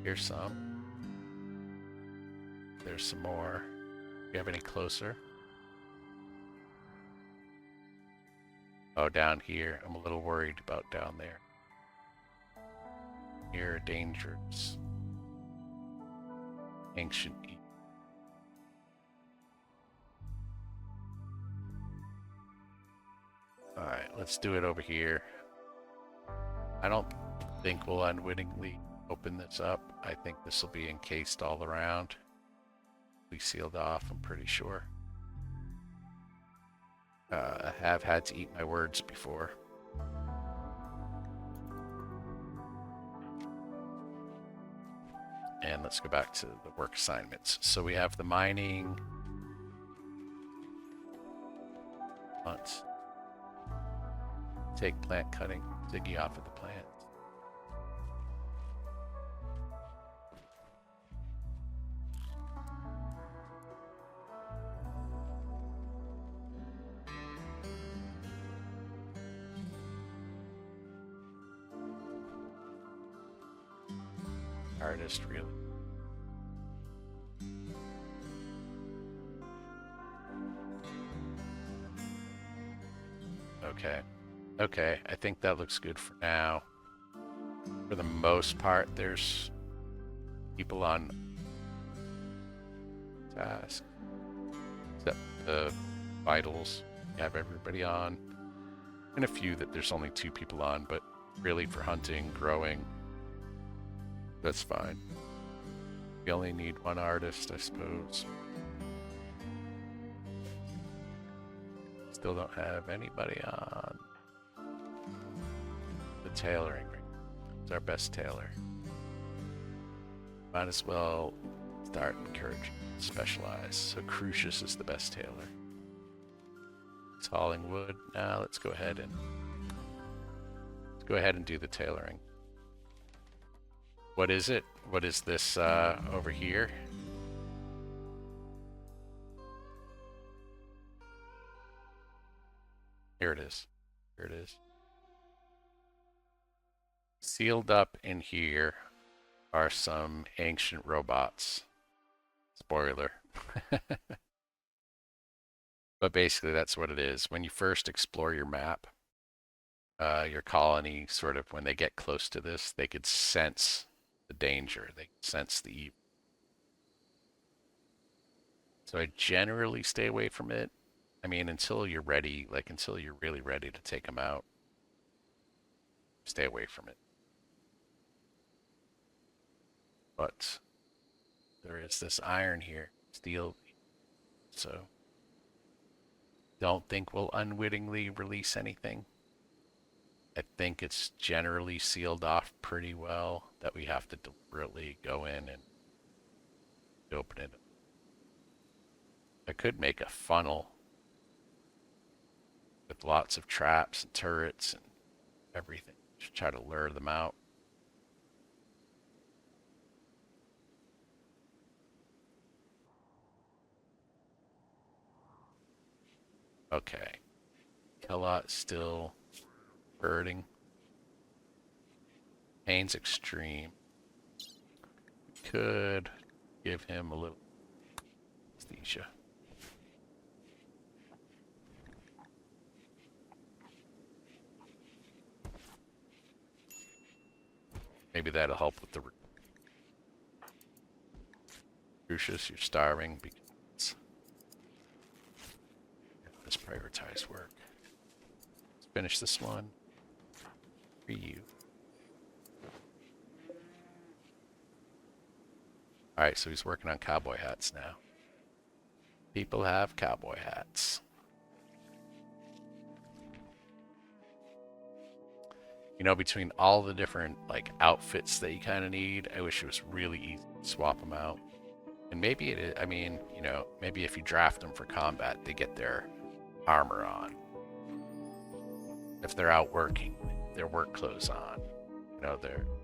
Here's some. There's some more. Do you have any closer? Oh, down here. I'm a little worried about down there. Here, dangerous. Ancient Eden. Alright, let's do it over here. I don't think we'll unwittingly open this up. I think this will be encased all around. We sealed off, I'm pretty sure. I have had to eat my words before. And let's go back to the work assignments. So we have the mining. Let's take plant cutting, Ziggy off of the plant. artist, really. Okay. Okay, I think that looks good for now. For the most part, there's people on task. Except the vitals. You have everybody on. And a few that there's only 2 people on, but really for hunting, growing, that's fine. We only need 1 artist, I suppose. Still don't have anybody on the tailoring ring. It's our best tailor. Might as well start encouraging specialize. So Crucius is the best tailor. He's hauling wood. Now let's go ahead and do the tailoring. What is it? What is this over here? Here it is. Here it is. Sealed up in here are some ancient robots. Spoiler. But basically that's what it is. When you first explore your map, your colony, sort of when they get close to this, they could sense the danger. They could sense the evil. So I generally stay away from it. I mean, until you're ready, like until you're really ready to take them out, stay away from it. But there is this iron here, steel, so don't think we'll unwittingly release anything. I think it's generally sealed off pretty well, that we have to deliberately go in and open it. I could make a funnel with lots of traps and turrets and everything to try to lure them out. Okay. Kellot still birding. Pain's extreme. Could give him a little anesthesia. Maybe that'll help with the Lucius, you're starving because let's prioritize work. Let's finish this one for you. Alright, so he's working on cowboy hats now. People have cowboy hats. You know, between all the different like outfits that you kind of need, I wish it was really easy to swap them out. And maybe it is, I mean, you know, maybe if you draft them for combat, they get their armor on. If they're out working, their work clothes on. You know,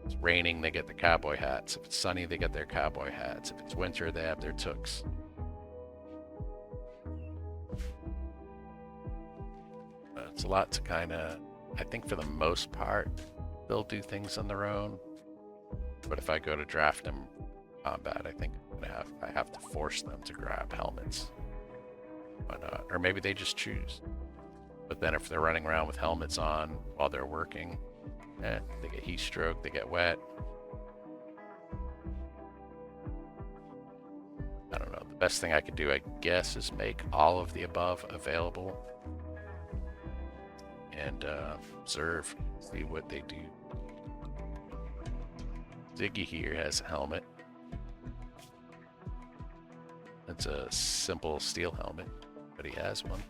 it's raining, they get the cowboy hats. If it's sunny, they get their cowboy hats. If it's winter, they have their toques. It's a lot to kind of, I think for the most part, they'll do things on their own. But if I go to draft them combat, I think I have to force them to grab helmets. Why not? Or maybe they just choose. But then if they're running around with helmets on while they're working, they get heat stroke, they get wet. I don't know. The best thing I could do, I guess, is make all of the above available and observe, see what they do. Ziggy here has a helmet. It's a simple steel helmet, but he has one.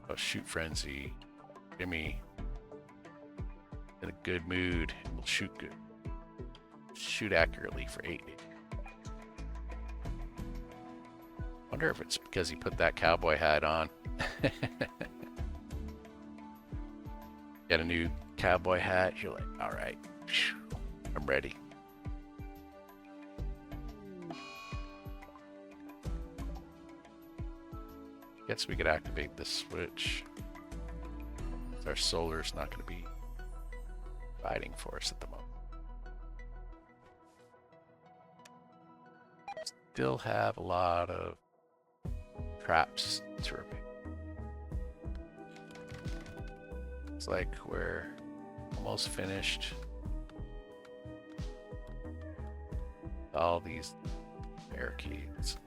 Oh, shoot frenzy. Jimmy in a good mood. Will shoot good. Shoot accurately for 8. Wonder if it's because he put that cowboy hat on. Get a new cowboy hat. You're like, all right, I'm ready. Guess we could activate this switch. Our solar's not going to be fighting for us at the moment. still have a lot of traps to repair. It's like we're almost finished. All these barricades.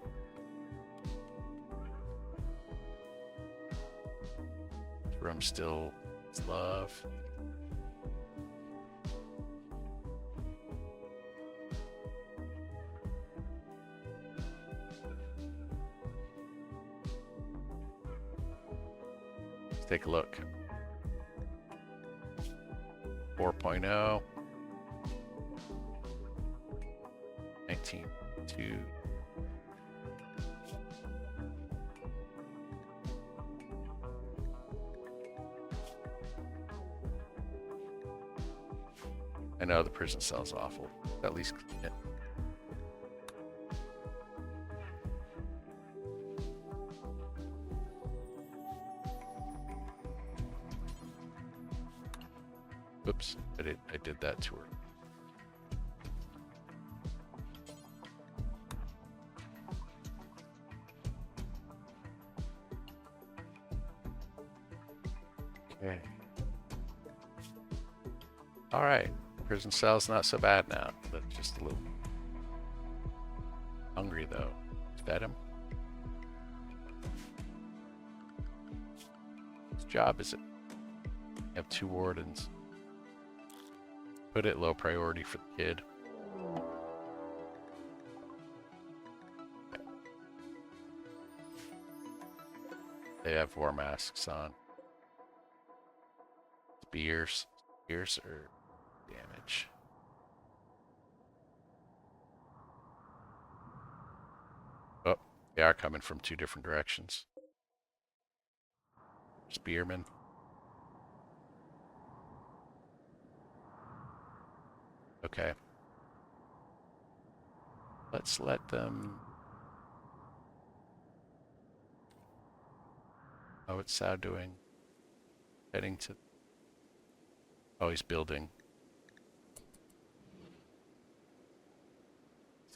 This room still is love. Let's take a look. 4.0. 19.2. I know the prison cell's awful. At least clean it. Oops, I did that to her. Okay. All right. Prison cell's not so bad now, but just a little hungry though. Fed him. Whose job is it? You have 2 wardens. Put it low priority for the kid. They have war masks on. Spears. Spears are damage. Oh, they are coming from 2 different directions. Spearmen. Okay. Let's let them... Oh, what's Saio doing? Heading to... Oh, he's building.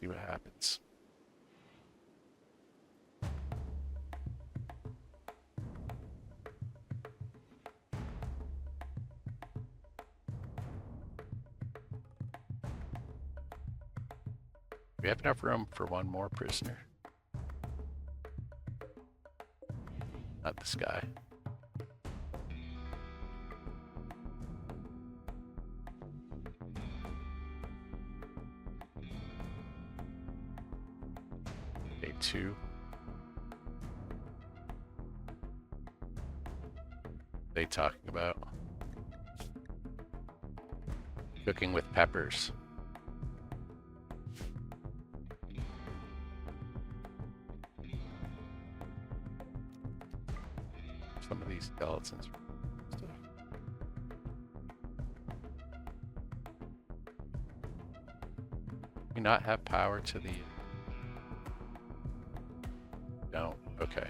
See what happens. We have enough room for 1 more prisoner. Not this guy. Day 2. They talking about cooking with peppers. Some of these skeletons. Stuff. You not have power to the... No, okay.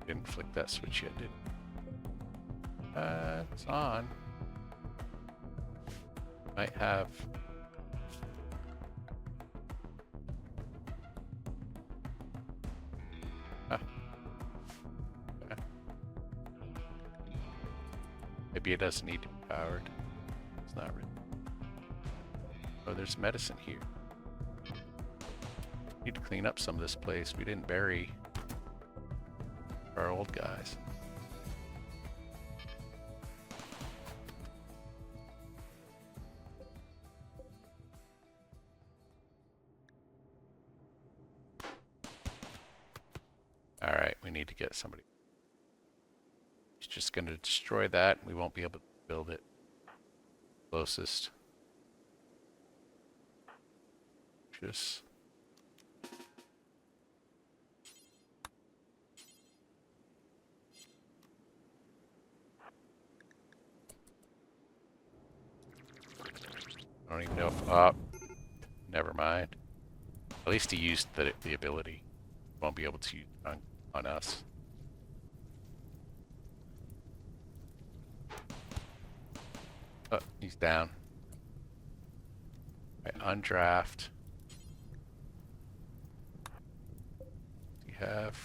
Didn't flick that switch yet, did it? It's on. Might have... Maybe it doesn't need to be powered. It's not really. Oh, there's medicine here. Need to clean up some of this place. We didn't bury our old guys. All right, we need to get somebody. He's just going to destroy that. We won't be able to build it. Closest. Just... I don't even know if... Oh, never mind. At least he used the ability. Won't be able to use it on us. Oh, he's down. Right, undraft. have?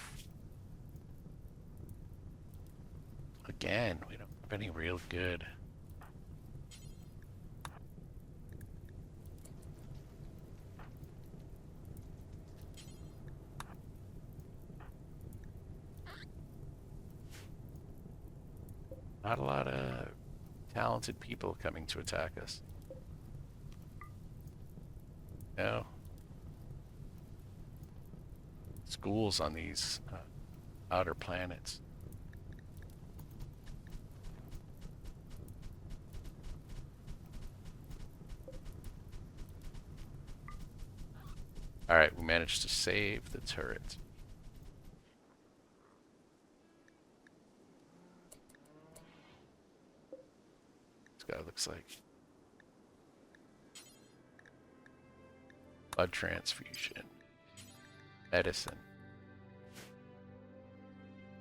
Again, we don't have any real good. Not a lot of talented people coming to attack us. No. Schools on these outer planets. Alright, we managed to save the turret. This guy looks like blood transfusion, medicine.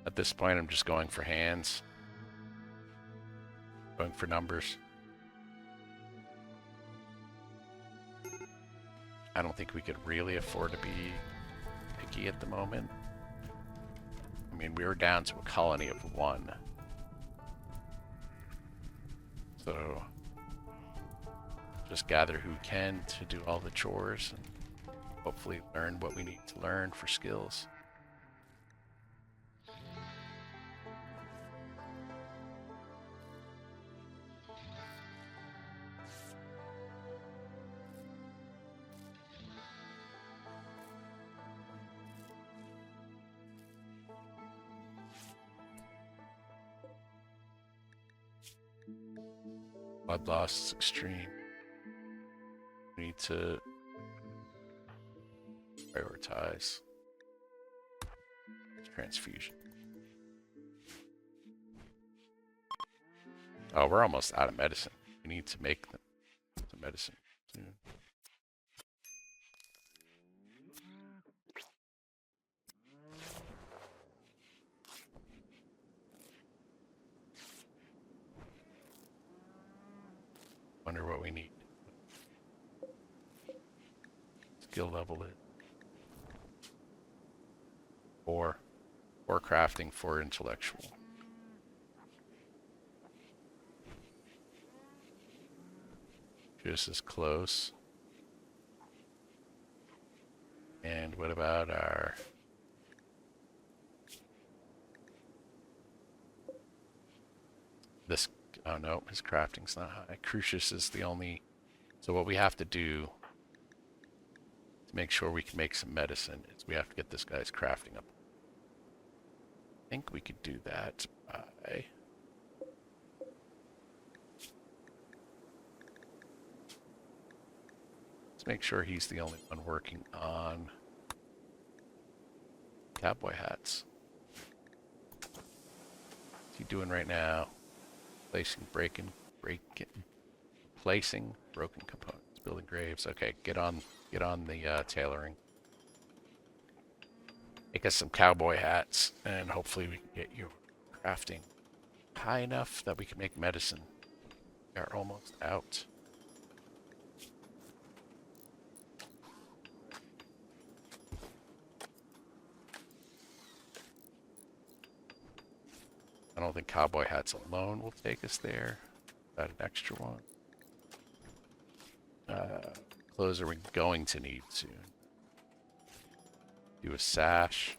At this point, I'm just going for hands, going for numbers. I don't think we could really afford to be picky at the moment. I mean, we were down to a colony of 1. So, just gather who can to do all the chores and hopefully learn what we need to learn for skills. Blood loss is extreme. We need to prioritize transfusion. Oh, we're almost out of medicine. We need to make some medicine soon. Wonder what we need. Skill level it. Or crafting for intellectual. Just as close. And what about our this? Oh no, his crafting's not high. Crucius is the only. So what we have to do to make sure we can make some medicine is we have to get this guy's crafting up. I think we could do that by. Let's make sure he's the only one working on cowboy hats. What's he doing right now? Placing broken components, building graves. Okay, get on the tailoring. Make us some cowboy hats, and hopefully we can get you crafting high enough that we can make medicine. We are almost out. I don't think cowboy hats alone will take us there. Got an extra one. Clothes are we going to need soon? Do a sash.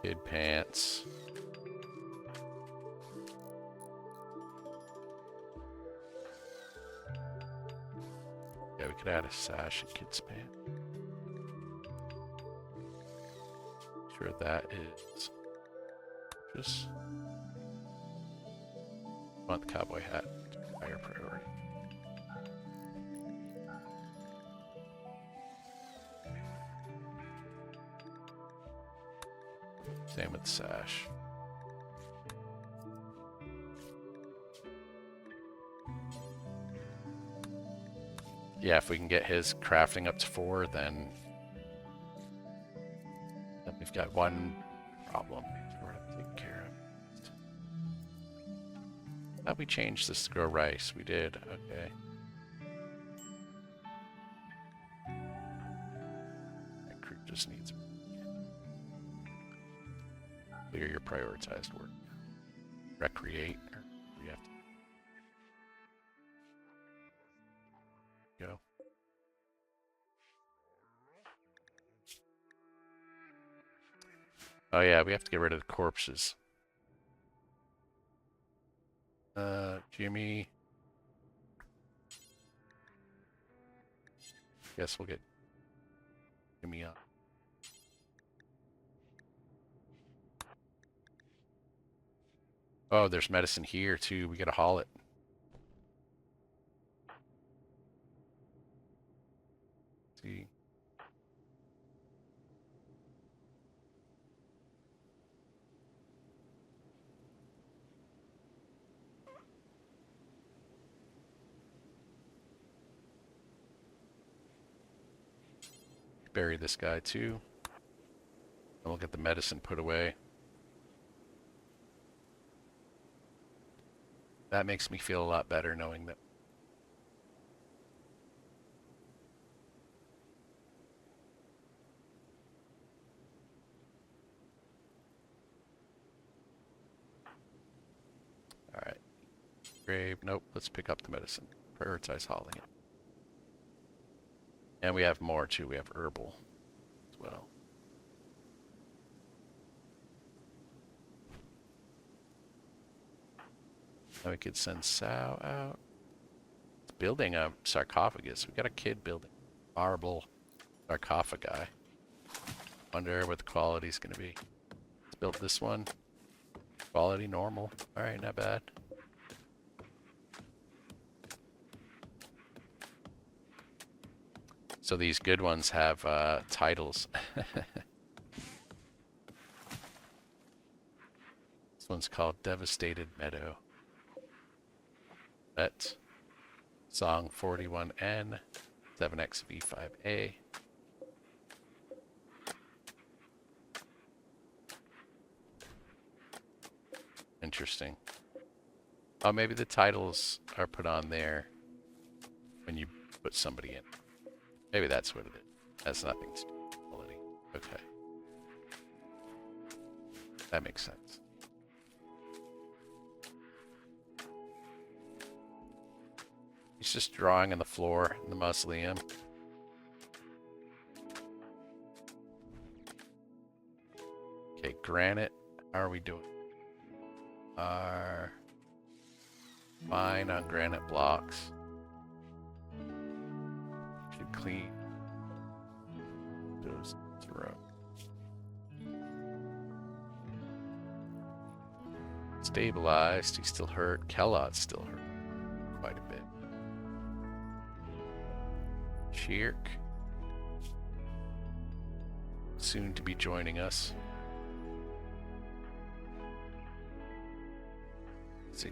Kid pants. Yeah, we could add a sash and kid's pants. Sure that is just want the cowboy hat higher priority. Same with the sash. Yeah, if we can get his crafting up to 4, then we've got one problem we're gonna take care of. Thought we changed this to grow rice. We did. Okay. just needs clear your prioritized work. Recreate. Or you have to go. Oh yeah, we have to get rid of the corpses. Jimmy. Guess we'll get Jimmy up. Oh, there's medicine here too. We gotta haul it. Let's see. Bury this guy too. And we'll get the medicine put away. That makes me feel a lot better knowing that. All right. Grave. Nope. Let's pick up the medicine. Prioritize hauling it. And we have more too. We have herbal as well. Now we could send Saio out. It's building a sarcophagus. We got a kid building marble sarcophagi. Wonder what the quality is going to be. Let's build this one. Quality normal. All right, not bad. So these good ones have titles. This one's called Devastated Meadow. Bet. Song 41N. 7XV5A. Interesting. Oh, maybe the titles are put on there when you put somebody in. Maybe that's what it is. That's nothing to do with quality. Okay. That makes sense. He's just drawing on the floor in the mausoleum. Okay, granite. How are we doing? Are fine on granite blocks. Should clean those through. Stabilized. He's still hurt. Kellogg's still hurt quite a bit. Shirk. Soon to be joining us. So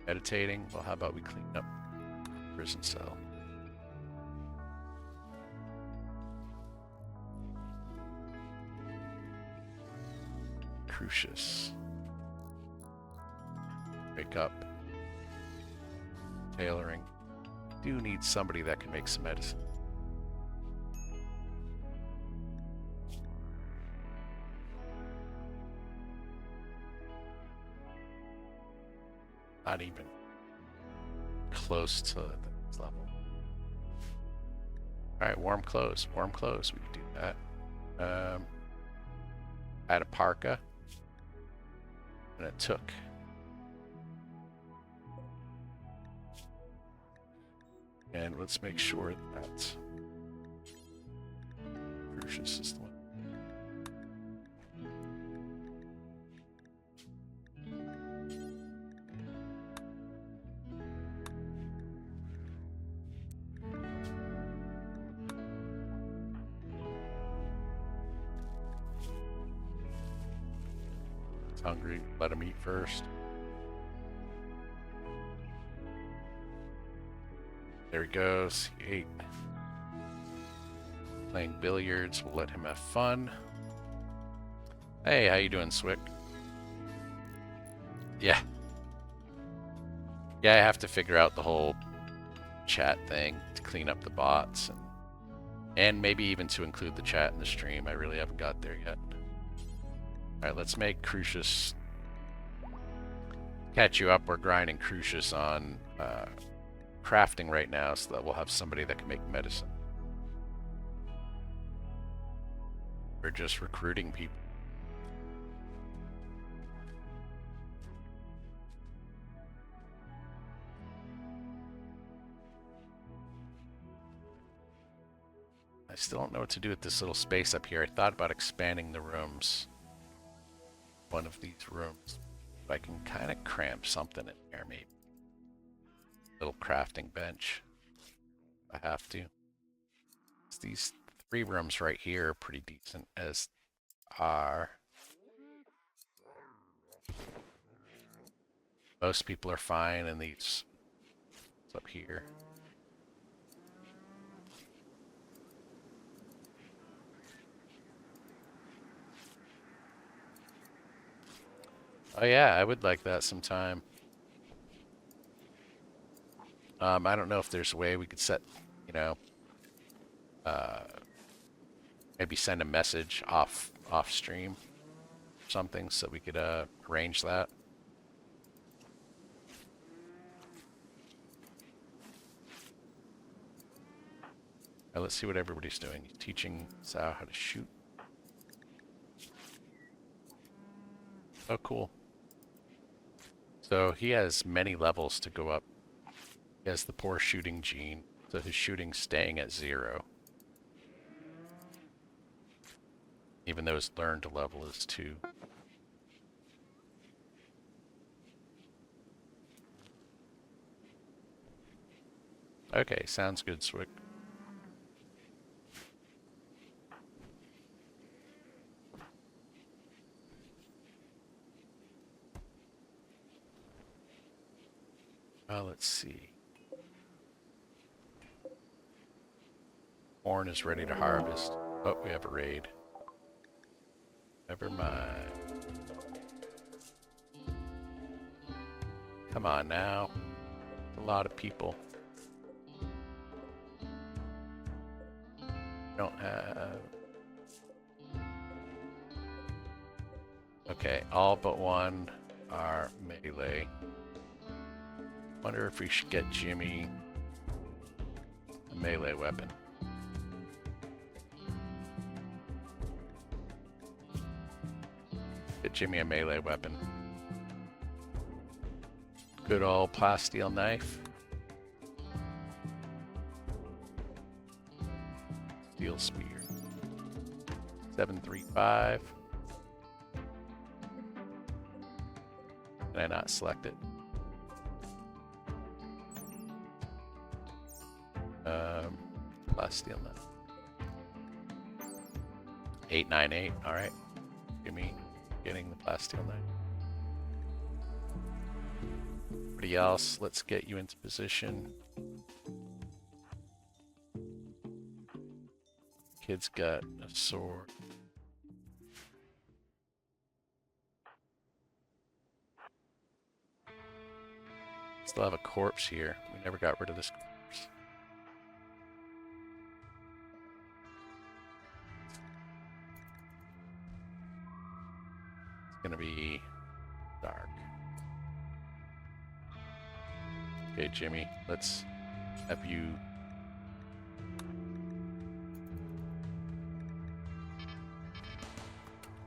meditating. Well, how about we clean up prison cell? Crucius. Wake up. Tailoring. Do need somebody that can make some medicine. Not even close to the next level. Alright, warm clothes. Warm clothes. We can do that. Add a parka. And a took. And let's make sure that Crucius is the one. Hungry, let him eat first. There he goes. He ate. Playing billiards. We'll let him have fun. Hey, how you doing, Swick? Yeah. Yeah, I have to figure out the whole chat thing to clean up the bots and And maybe even to include the chat in the stream. I really haven't got there yet. Alright, let's make Crucius catch you up. We're grinding Crucius on crafting right now so that we'll have somebody that can make medicine. We're just recruiting people. I still don't know what to do with this little space up here. I thought about expanding the rooms. One of these rooms. But I can kind of cramp something in there, maybe. Little crafting bench. If I have to. These 3 rooms right here are pretty decent as are. Most people are fine in these up here. Oh yeah, I would like that sometime. I don't know if there's a way we could set, you know, maybe send a message off stream or something so we could arrange that. Now let's see what everybody's doing. Teaching Saio how to shoot. Oh, cool. So he has many levels to go up. He has the poor shooting gene, so his shooting's staying at 0. Even though his learned level is 2. Okay, sounds good, Swick. Let's see. Corn is ready to harvest. Oh, we have a raid. Never mind. Come on now. A lot of people. Don't have... Okay, all but one are melee. Wonder if we should get Jimmy a melee weapon. Get Jimmy a melee weapon. Good old plasteel knife. Steel spear. 735. Can I not select it? Plasteel knife. 898. All right. Jimmy getting the plasteel knife. Everybody else, let's get you into position. Kid's got a sword. Still have a corpse here. We never got rid of this corpse. It's gonna be dark. Okay, Jimmy, let's have you...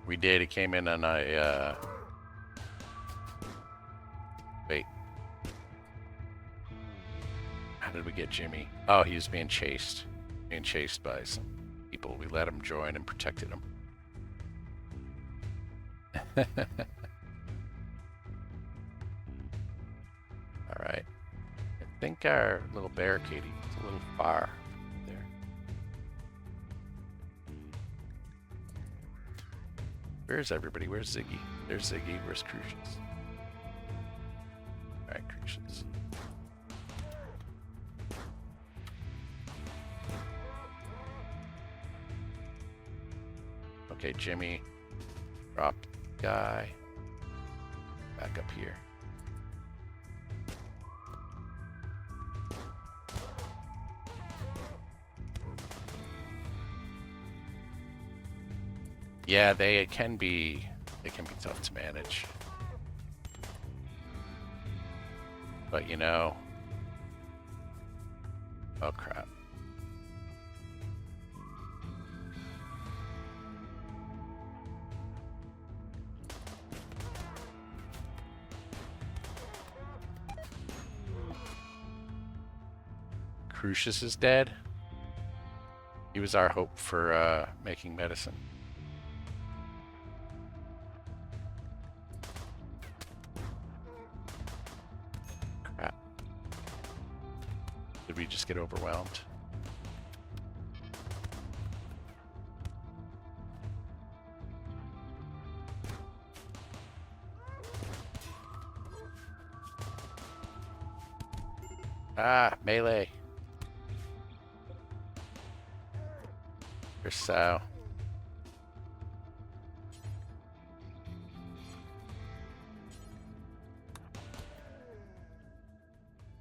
We did, it came in on a, Wait. How did we get Jimmy? Oh, he was being chased. Being chased by some people. We let him join and protected him. Alright. I think our little barricade is a little far there. Where's everybody? Where's Ziggy? There's Ziggy. Where's Crucius? Alright, Crucius. Okay, Jimmy. Drop guy. Back up here. Yeah, they can be tough to manage. But you know, oh crap. Crucius is dead. He was our hope for making medicine. Crap. Did we just get overwhelmed? Ah, melee. Here's Saio.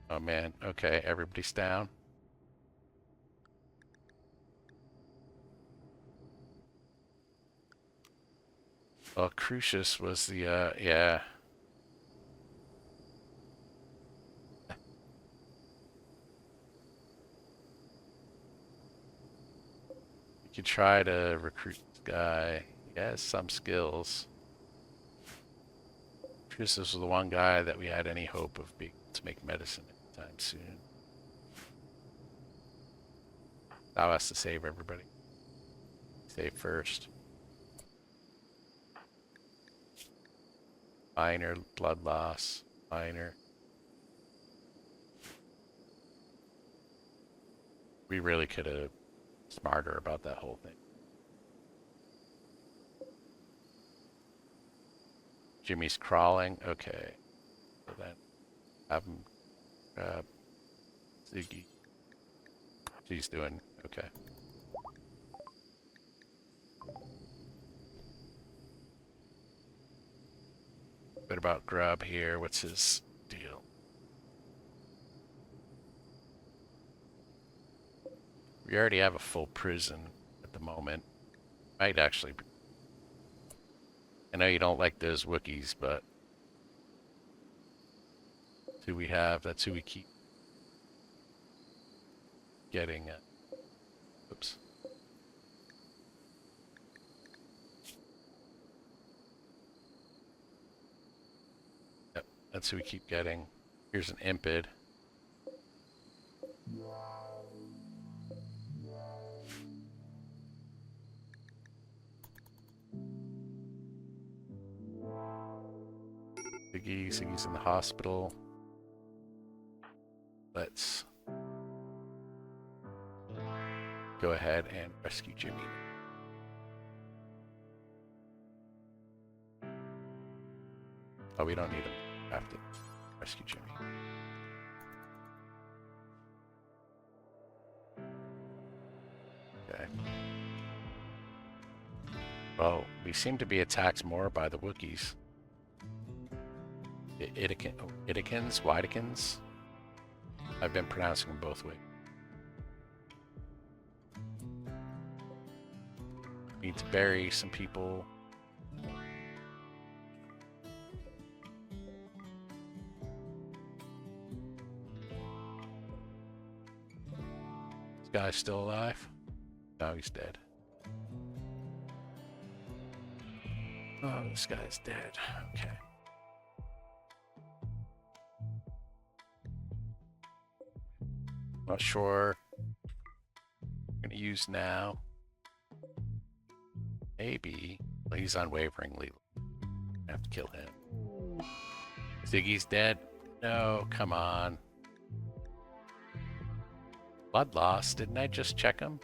Oh man, okay, everybody's down. Well, Crucius was the, yeah. You could try to recruit this guy. He has some skills. Crucius was the one guy that we had any hope of being able to make medicine anytime soon. Thou has to save everybody. Save first. Minor blood loss. Minor. We really could have smarter about that whole thing. Jimmy's crawling. Okay. So then have him grab Ziggy. She's doing okay. What about Grub here? What's his deal? We already have a full prison at the moment. Might actually be. I know you don't like those Wookiees, but that's who we have. That's who we keep getting. Oops. Yep, that's who we keep getting. Here's an Impid. Ziggy's in the hospital. Let's go ahead and rescue Jimmy. Oh, we don't need him. We have to rescue Jimmy. Okay. Well, we seem to be attacked more by the Wookiees. Widikins. I've been pronouncing them both ways. Need to bury some people. This guy's still alive? No, he's dead. Oh, this guy's dead. Okay. Not sure. I'm gonna use now. Maybe. Well, he's unwaveringly. I have to kill him. Ziggy's dead. No, come on. Blood loss. Didn't I just check him?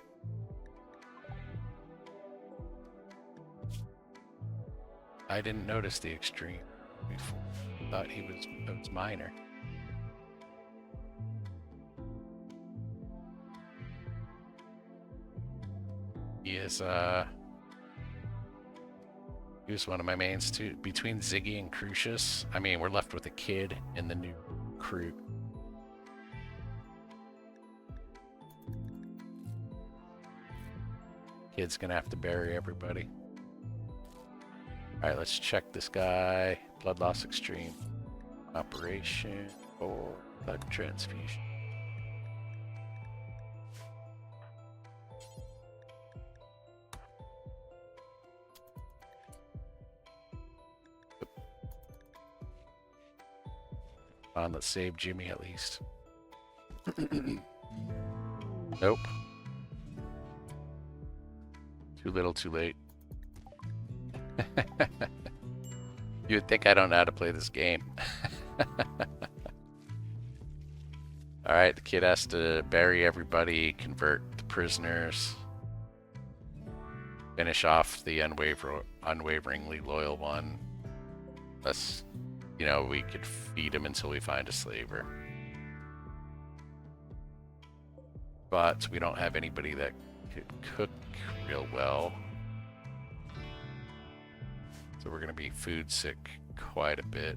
I didn't notice the extreme before. Thought it was minor. He was one of my mains too. Between Ziggy and Crucius, I mean, we're left with a kid and the new recruit. Kid's gonna have to bury everybody. Alright, let's check this guy. Blood loss extreme. Operation for blood transfusion. Come on, let's save Jimmy at least. Nope. Too little, too late. You would think I don't know how to play this game. Alright, the kid has to bury everybody, convert the prisoners, finish off the unwaveringly loyal one. Thus, you know, we could feed him until we find a slaver. But we don't have anybody that could cook real well. So we're going to be food sick quite a bit.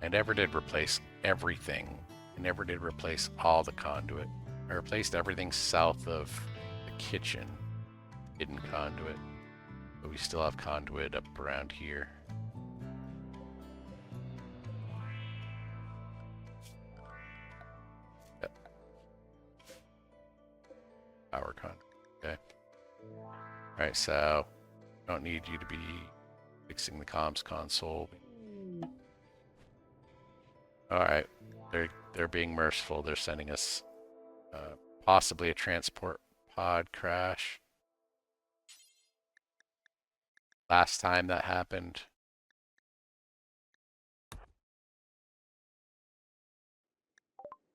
I never did replace everything. I never did replace all the conduit. I replaced everything south of the kitchen. Hidden conduit. But we still have conduit up around here. Yep. Power conduit. Okay. Alright, so I don't need you to be fixing the comms console. Alright, they're being merciful. They're sending us possibly a transport pod crash. Last time that happened,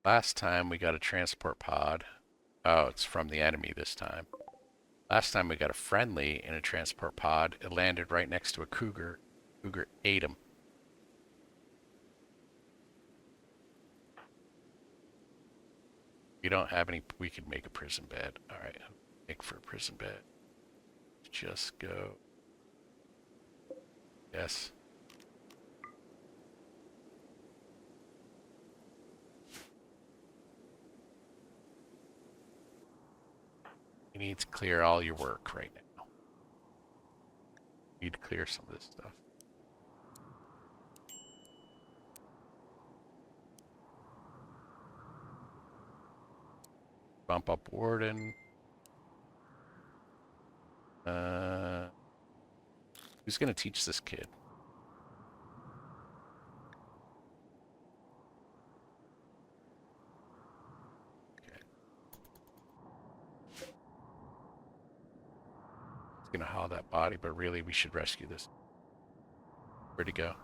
we got a transport pod. Oh, it's from the enemy this time. Last time we got a friendly in a transport pod. It landed right next to a cougar. Cougar ate him. We don't have any. We could make a prison bed. All right, make for a prison bed. Just go. Yes. You need to clear all your work right now. You need to clear some of this stuff. Bump up Warden. Who's gonna teach this kid? Okay. He's gonna haul that body, but really we should rescue this. Where'd he go?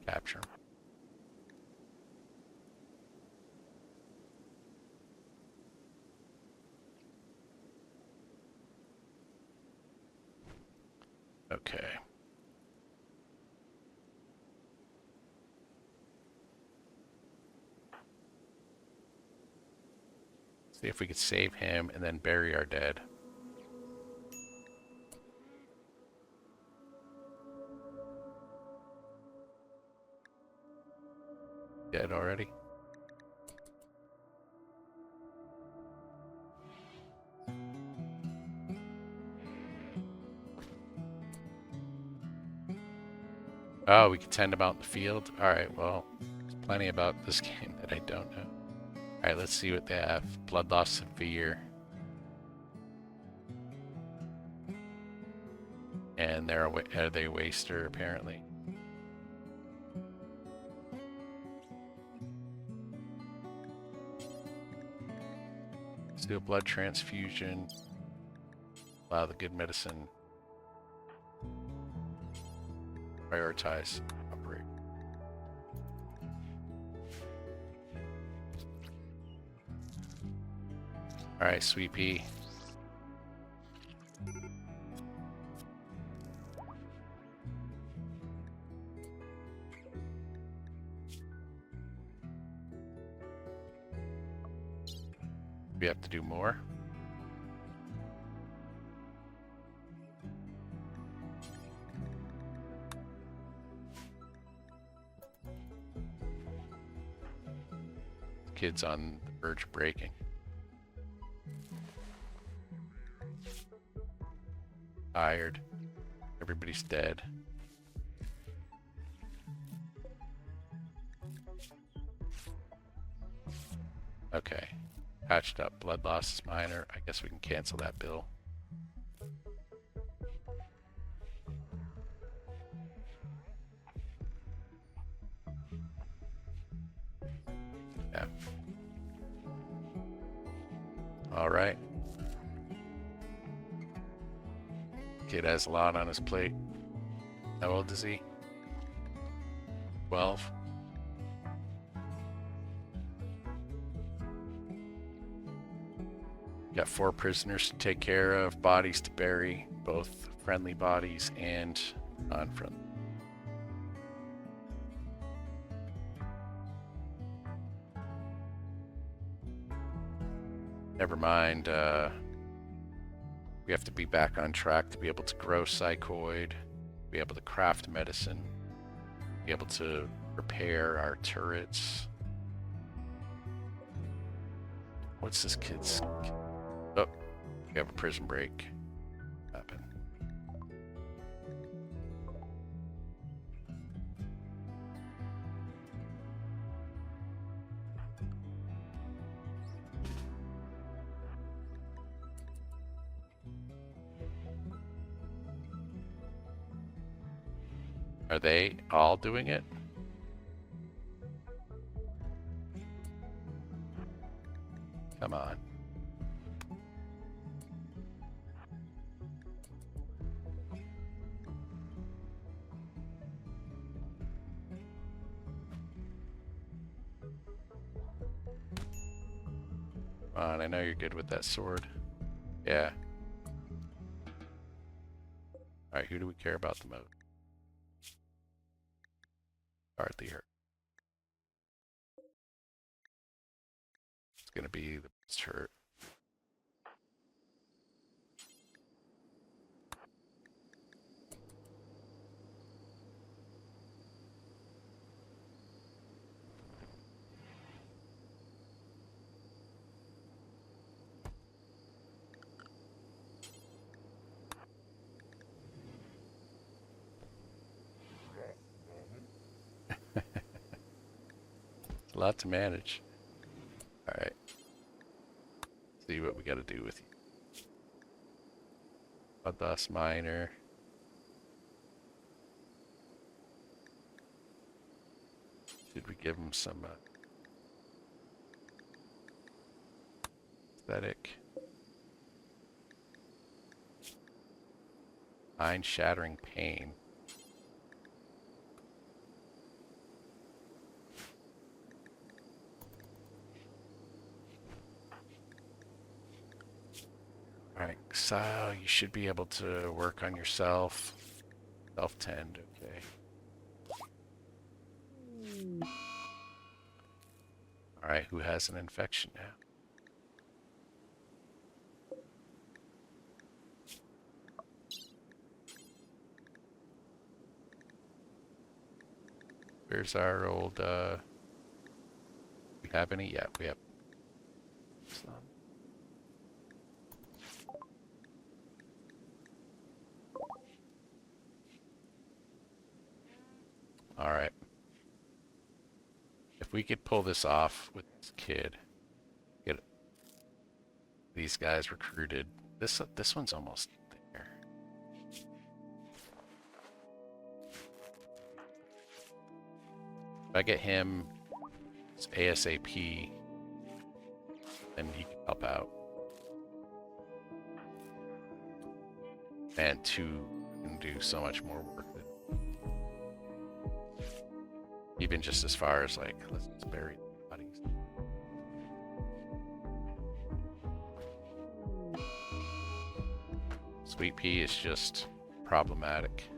Capture him. Okay. See if we could save him and then bury our dead. Dead already? Oh, we could send him out in the field? Alright, well, there's plenty about this game that I don't know. Alright, let's see what they have. Blood loss severe. And they're a waster, apparently. Let's do a blood transfusion. Wow, the good medicine. Prioritize. Operate. Alright, Sweet Pea. We have to do more. kid's on the verge of breaking. Tired. Everybody's dead. Okay. Patched up. Blood loss is minor. I guess we can cancel that bill. Yeah. All right. Kid has a lot on his plate. How old is he? 12. Got 4 prisoners to take care of, bodies to bury, both friendly bodies and non-friendly. Never mind, we have to be back on track to be able to grow psychoid, be able to craft medicine, be able to repair our turrets. What's this kid's... Oh, we have a prison break happen. Are they all doing it? Come on. Come on, I know you're good with that sword. Yeah. Alright, who do we care about the most? Hardly her. It's gonna be the best hurt. A lot to manage. Alright. See what we gotta do with you. Blood loss minor. Should we give him some aesthetic? Mind-shattering pain. Alright, Saio, you should be able to work on yourself. Self-tend, okay. Alright, who has an infection now? Where's our old, we have any? Yeah, we have some. Alright. If we could pull this off with this kid, get these guys recruited. This one's almost there. If I get him ASAP, then he can help out. And 2 can do so much more work. Even just as far as like, let's just bury the bodies. Sweet pea is just problematic.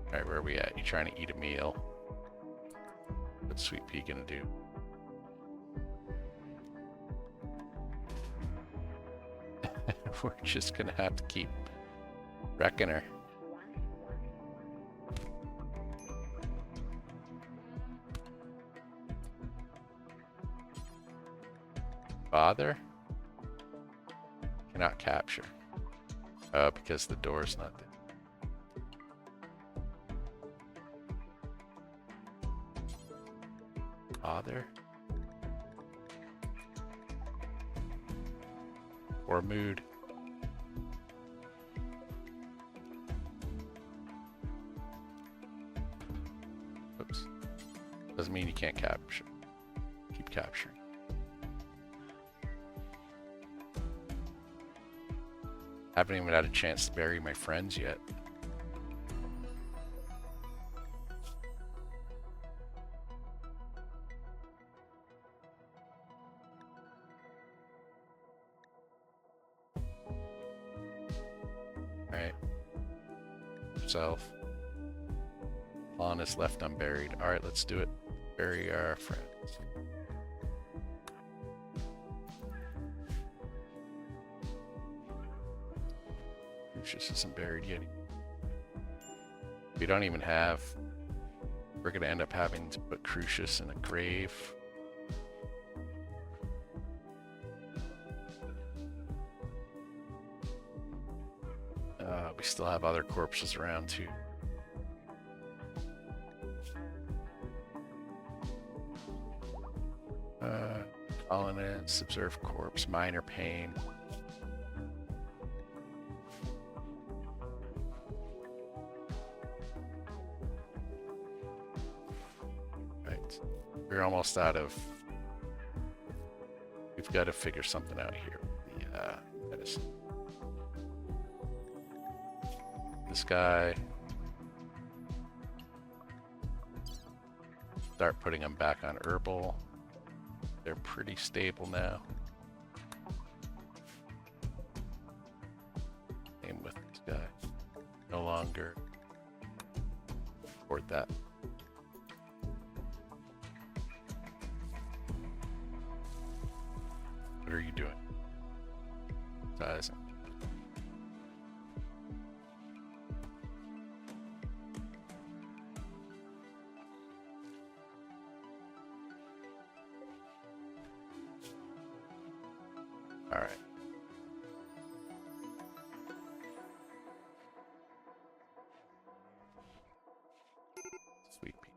Alright, where are we at? You trying to eat a meal? What's Sweet Pea gonna do? We're just gonna have to keep wrecking her. Father? Cannot capture. Because the door's not there. Father? Poor mood. Oops. Doesn't mean you can't capture. Keep capturing. Haven't even had a chance to bury my friends yet. Alright. Self. Pawn is left unburied. Alright, let's do it. Bury our friends. Lucius isn't buried yet. We don't even have... We're gonna end up having to put Crucius in a grave. We still have other corpses around too. Colonists, observe corpse, minor pain. We're almost out of... We've got to figure something out here. The medicine. This guy... Start putting them back on herbal. They're pretty stable now. Same with this guy. No longer support that. What are you doing? Sizing. All right. Sweet pea.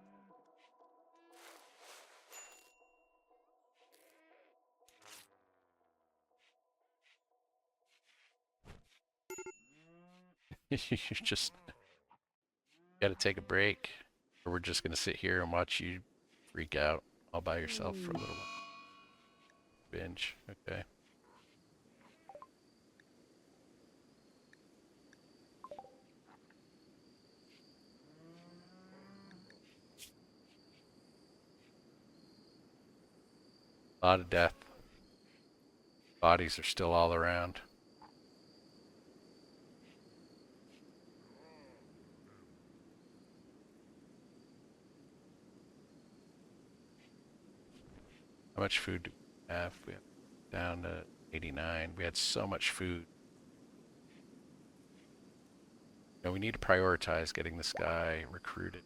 You just gotta take a break, or we're just gonna sit here and watch you freak out all by yourself for a little while. Binge, okay. A lot of death. Bodies are still all around. How much food do we have? We have down to 89. We had so much food. And we need to prioritize getting this guy recruited.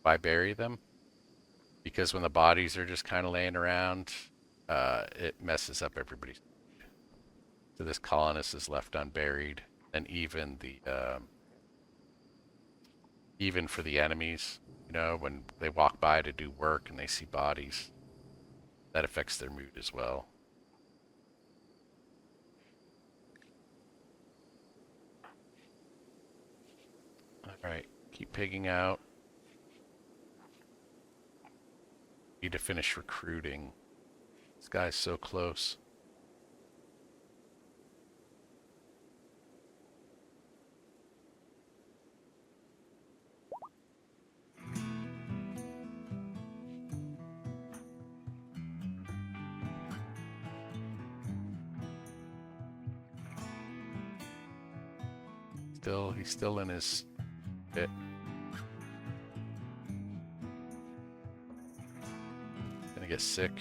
Why bury them? Because when the bodies are just kind of laying around, it messes up everybody's food. So this colonist is left unburied, and even the even for the enemies, you know, when they walk by to do work and they see bodies, that affects their mood as well. Alright, keep pigging out. Need to finish recruiting. This guy's so close. He's still in his pit. get sick.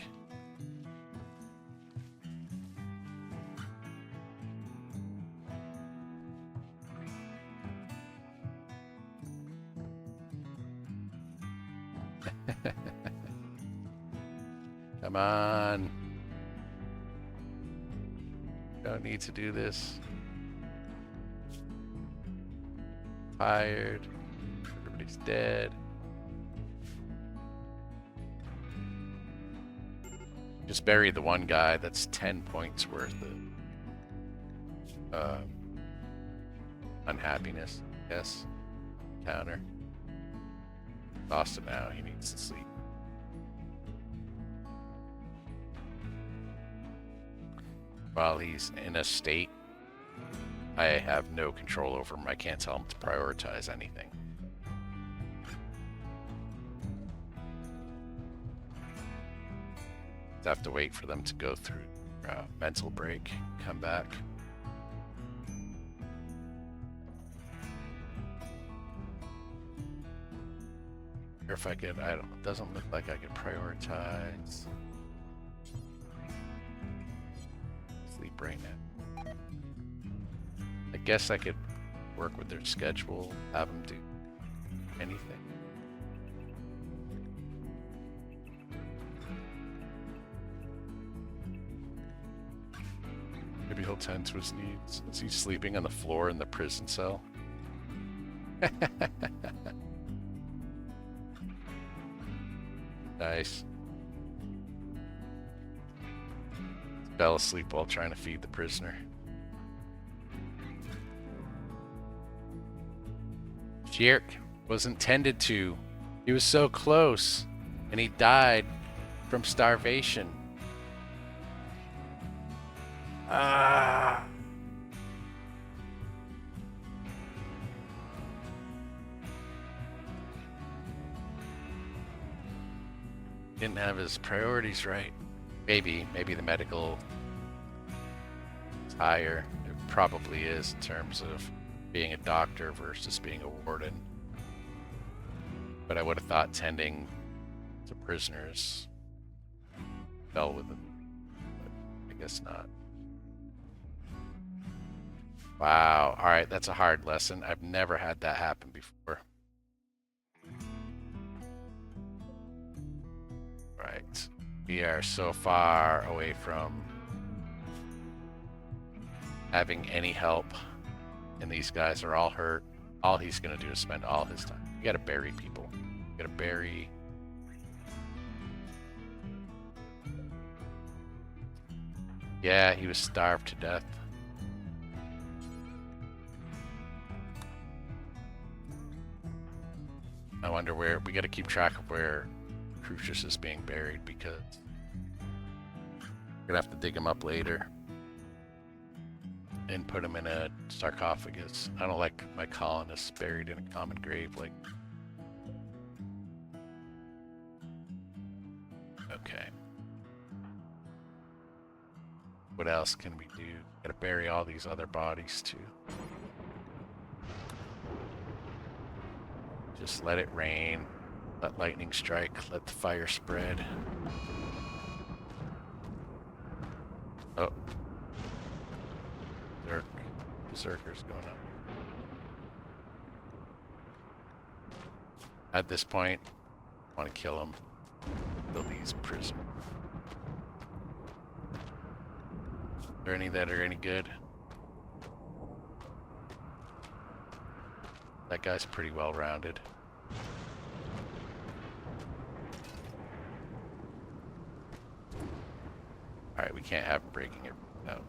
Come on. Don't need to do this. Tired. Everybody's dead. Just bury the one guy. That's 10 points worth of unhappiness. Yes. Counter. Lost him now. He needs to sleep. While he's in a state I have no control over him. I can't tell him to prioritize anything. I have to wait for them to go through mental break, come back. Or if I could, I don't, it doesn't look like I could prioritize. Sleep right now. I guess I could work with their schedule, have them do anything. Maybe he'll tend to his needs. Is he sleeping on the floor in the prison cell? Nice. Fell asleep while trying to feed the prisoner. Jerk was intended to. He was so close, and he died from starvation. Ah. Didn't have his priorities right. Maybe the medical is higher. It probably is in terms of being a doctor versus being a warden. But I would have thought tending to prisoners fell with them. But I guess not. Wow. All right, that's a hard lesson. I've never had that happen before. Right. We are so far away from having any help. And these guys are all hurt. All he's going to do is spend all his time. You got to bury people. You got to bury. Yeah, he was starved to death. I wonder where. We got to keep track of where Crucius is being buried because we're going to have to dig him up later. And put him in a sarcophagus. I don't like my colonists buried in a common grave like. Okay. What else can we do? Gotta bury all these other bodies too. Just let it rain. Let lightning strike. Let the fire spread. Oh. Berserker's going up. At this point, I want to kill him. Kill these prisoners. Are there any that are any good? That guy's pretty well rounded. Alright, we can't have him breaking it out.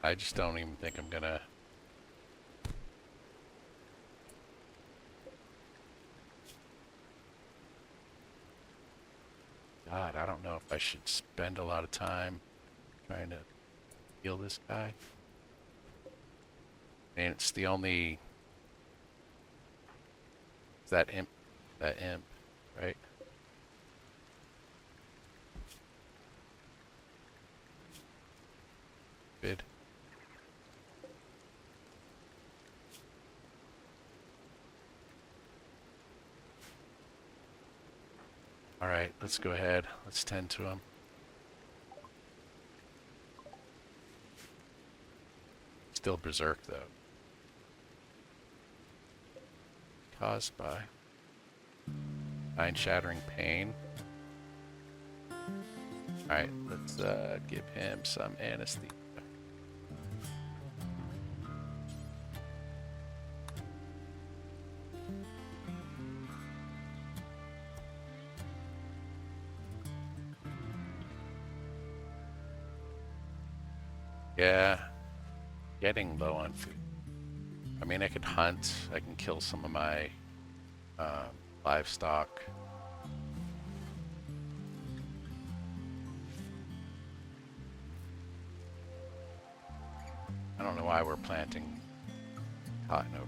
I just don't even think I'm gonna. God, I don't know if I should spend a lot of time trying to heal this guy. And it's the only... Is that imp? That imp, right? Bid. Alright, let's go ahead. Let's tend to him. Still berserk, though. Caused by mind-shattering pain. Alright, let's give him some anesthesia. Yeah, getting low on food. I mean, I could hunt. I can kill some of my livestock. I don't know why we're planting cotton over.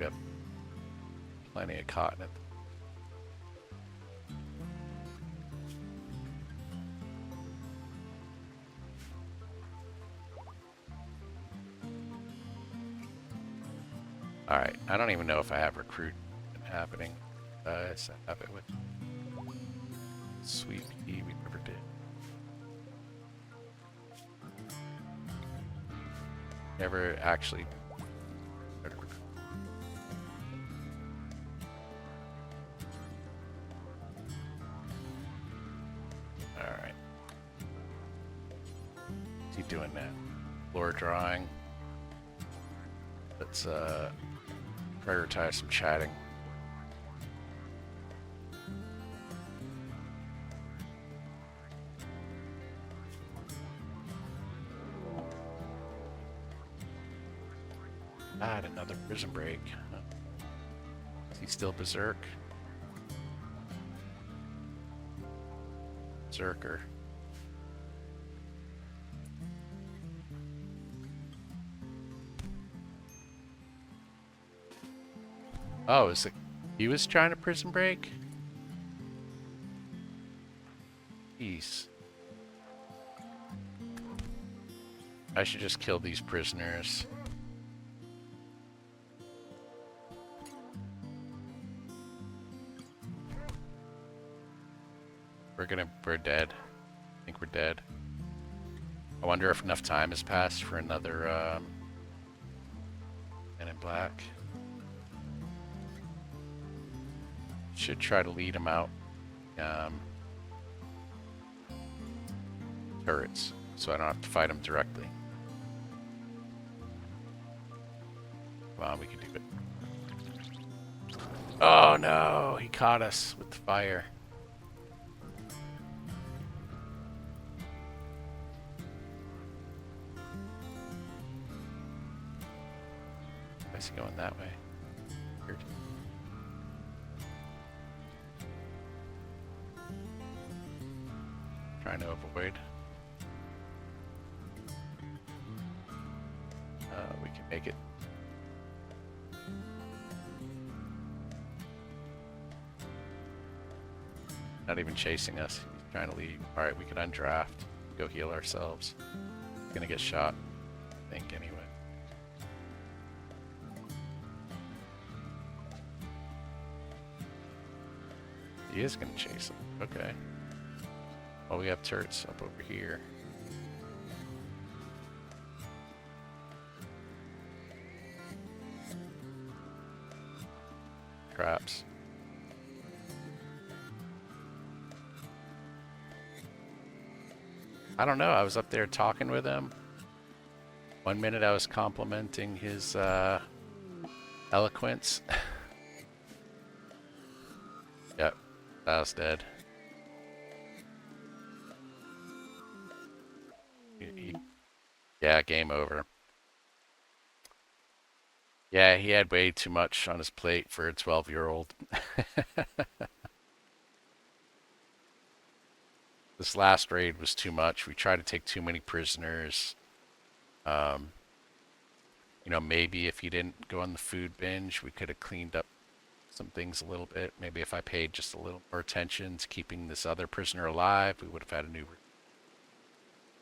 Yep. Plenty of cotton. Alright, I don't even know if I have recruit happening. Yes, I have it with Sweet Pea, we never did. Never actually. Alright. What's he doing now? Floor drawing. Let's prioritize some chatting. God, another prison break. Is he still berserk? Berserker. Oh, is it? He was trying to prison break? Jeez. I should just kill these prisoners. We're dead. I think we're dead. I wonder if enough time has passed for another Men in Black. Should try to lead him out turrets, so I don't have to fight him directly. Come on, we can do it. Oh no, he caught us with the fire. Why is he going that way? Weird. Trying to avoid. We can make it. Not even chasing us. He's trying to leave. Alright, we can undraft. Go heal ourselves. He's gonna get shot, I think, anyway. He is gonna chase him. Okay. Well, we have turrets up over here. Traps. I don't know. I was up there talking with him. 1 minute I was complimenting his eloquence. Yep, I was dead. Yeah, game over. Yeah, he had way too much on his plate for a 12-year-old. This last raid was too much. We tried to take too many prisoners. Um, maybe if he didn't go on the food binge, we could have cleaned up some things a little bit. Maybe if I paid just a little more attention to keeping this other prisoner alive, we would have had a new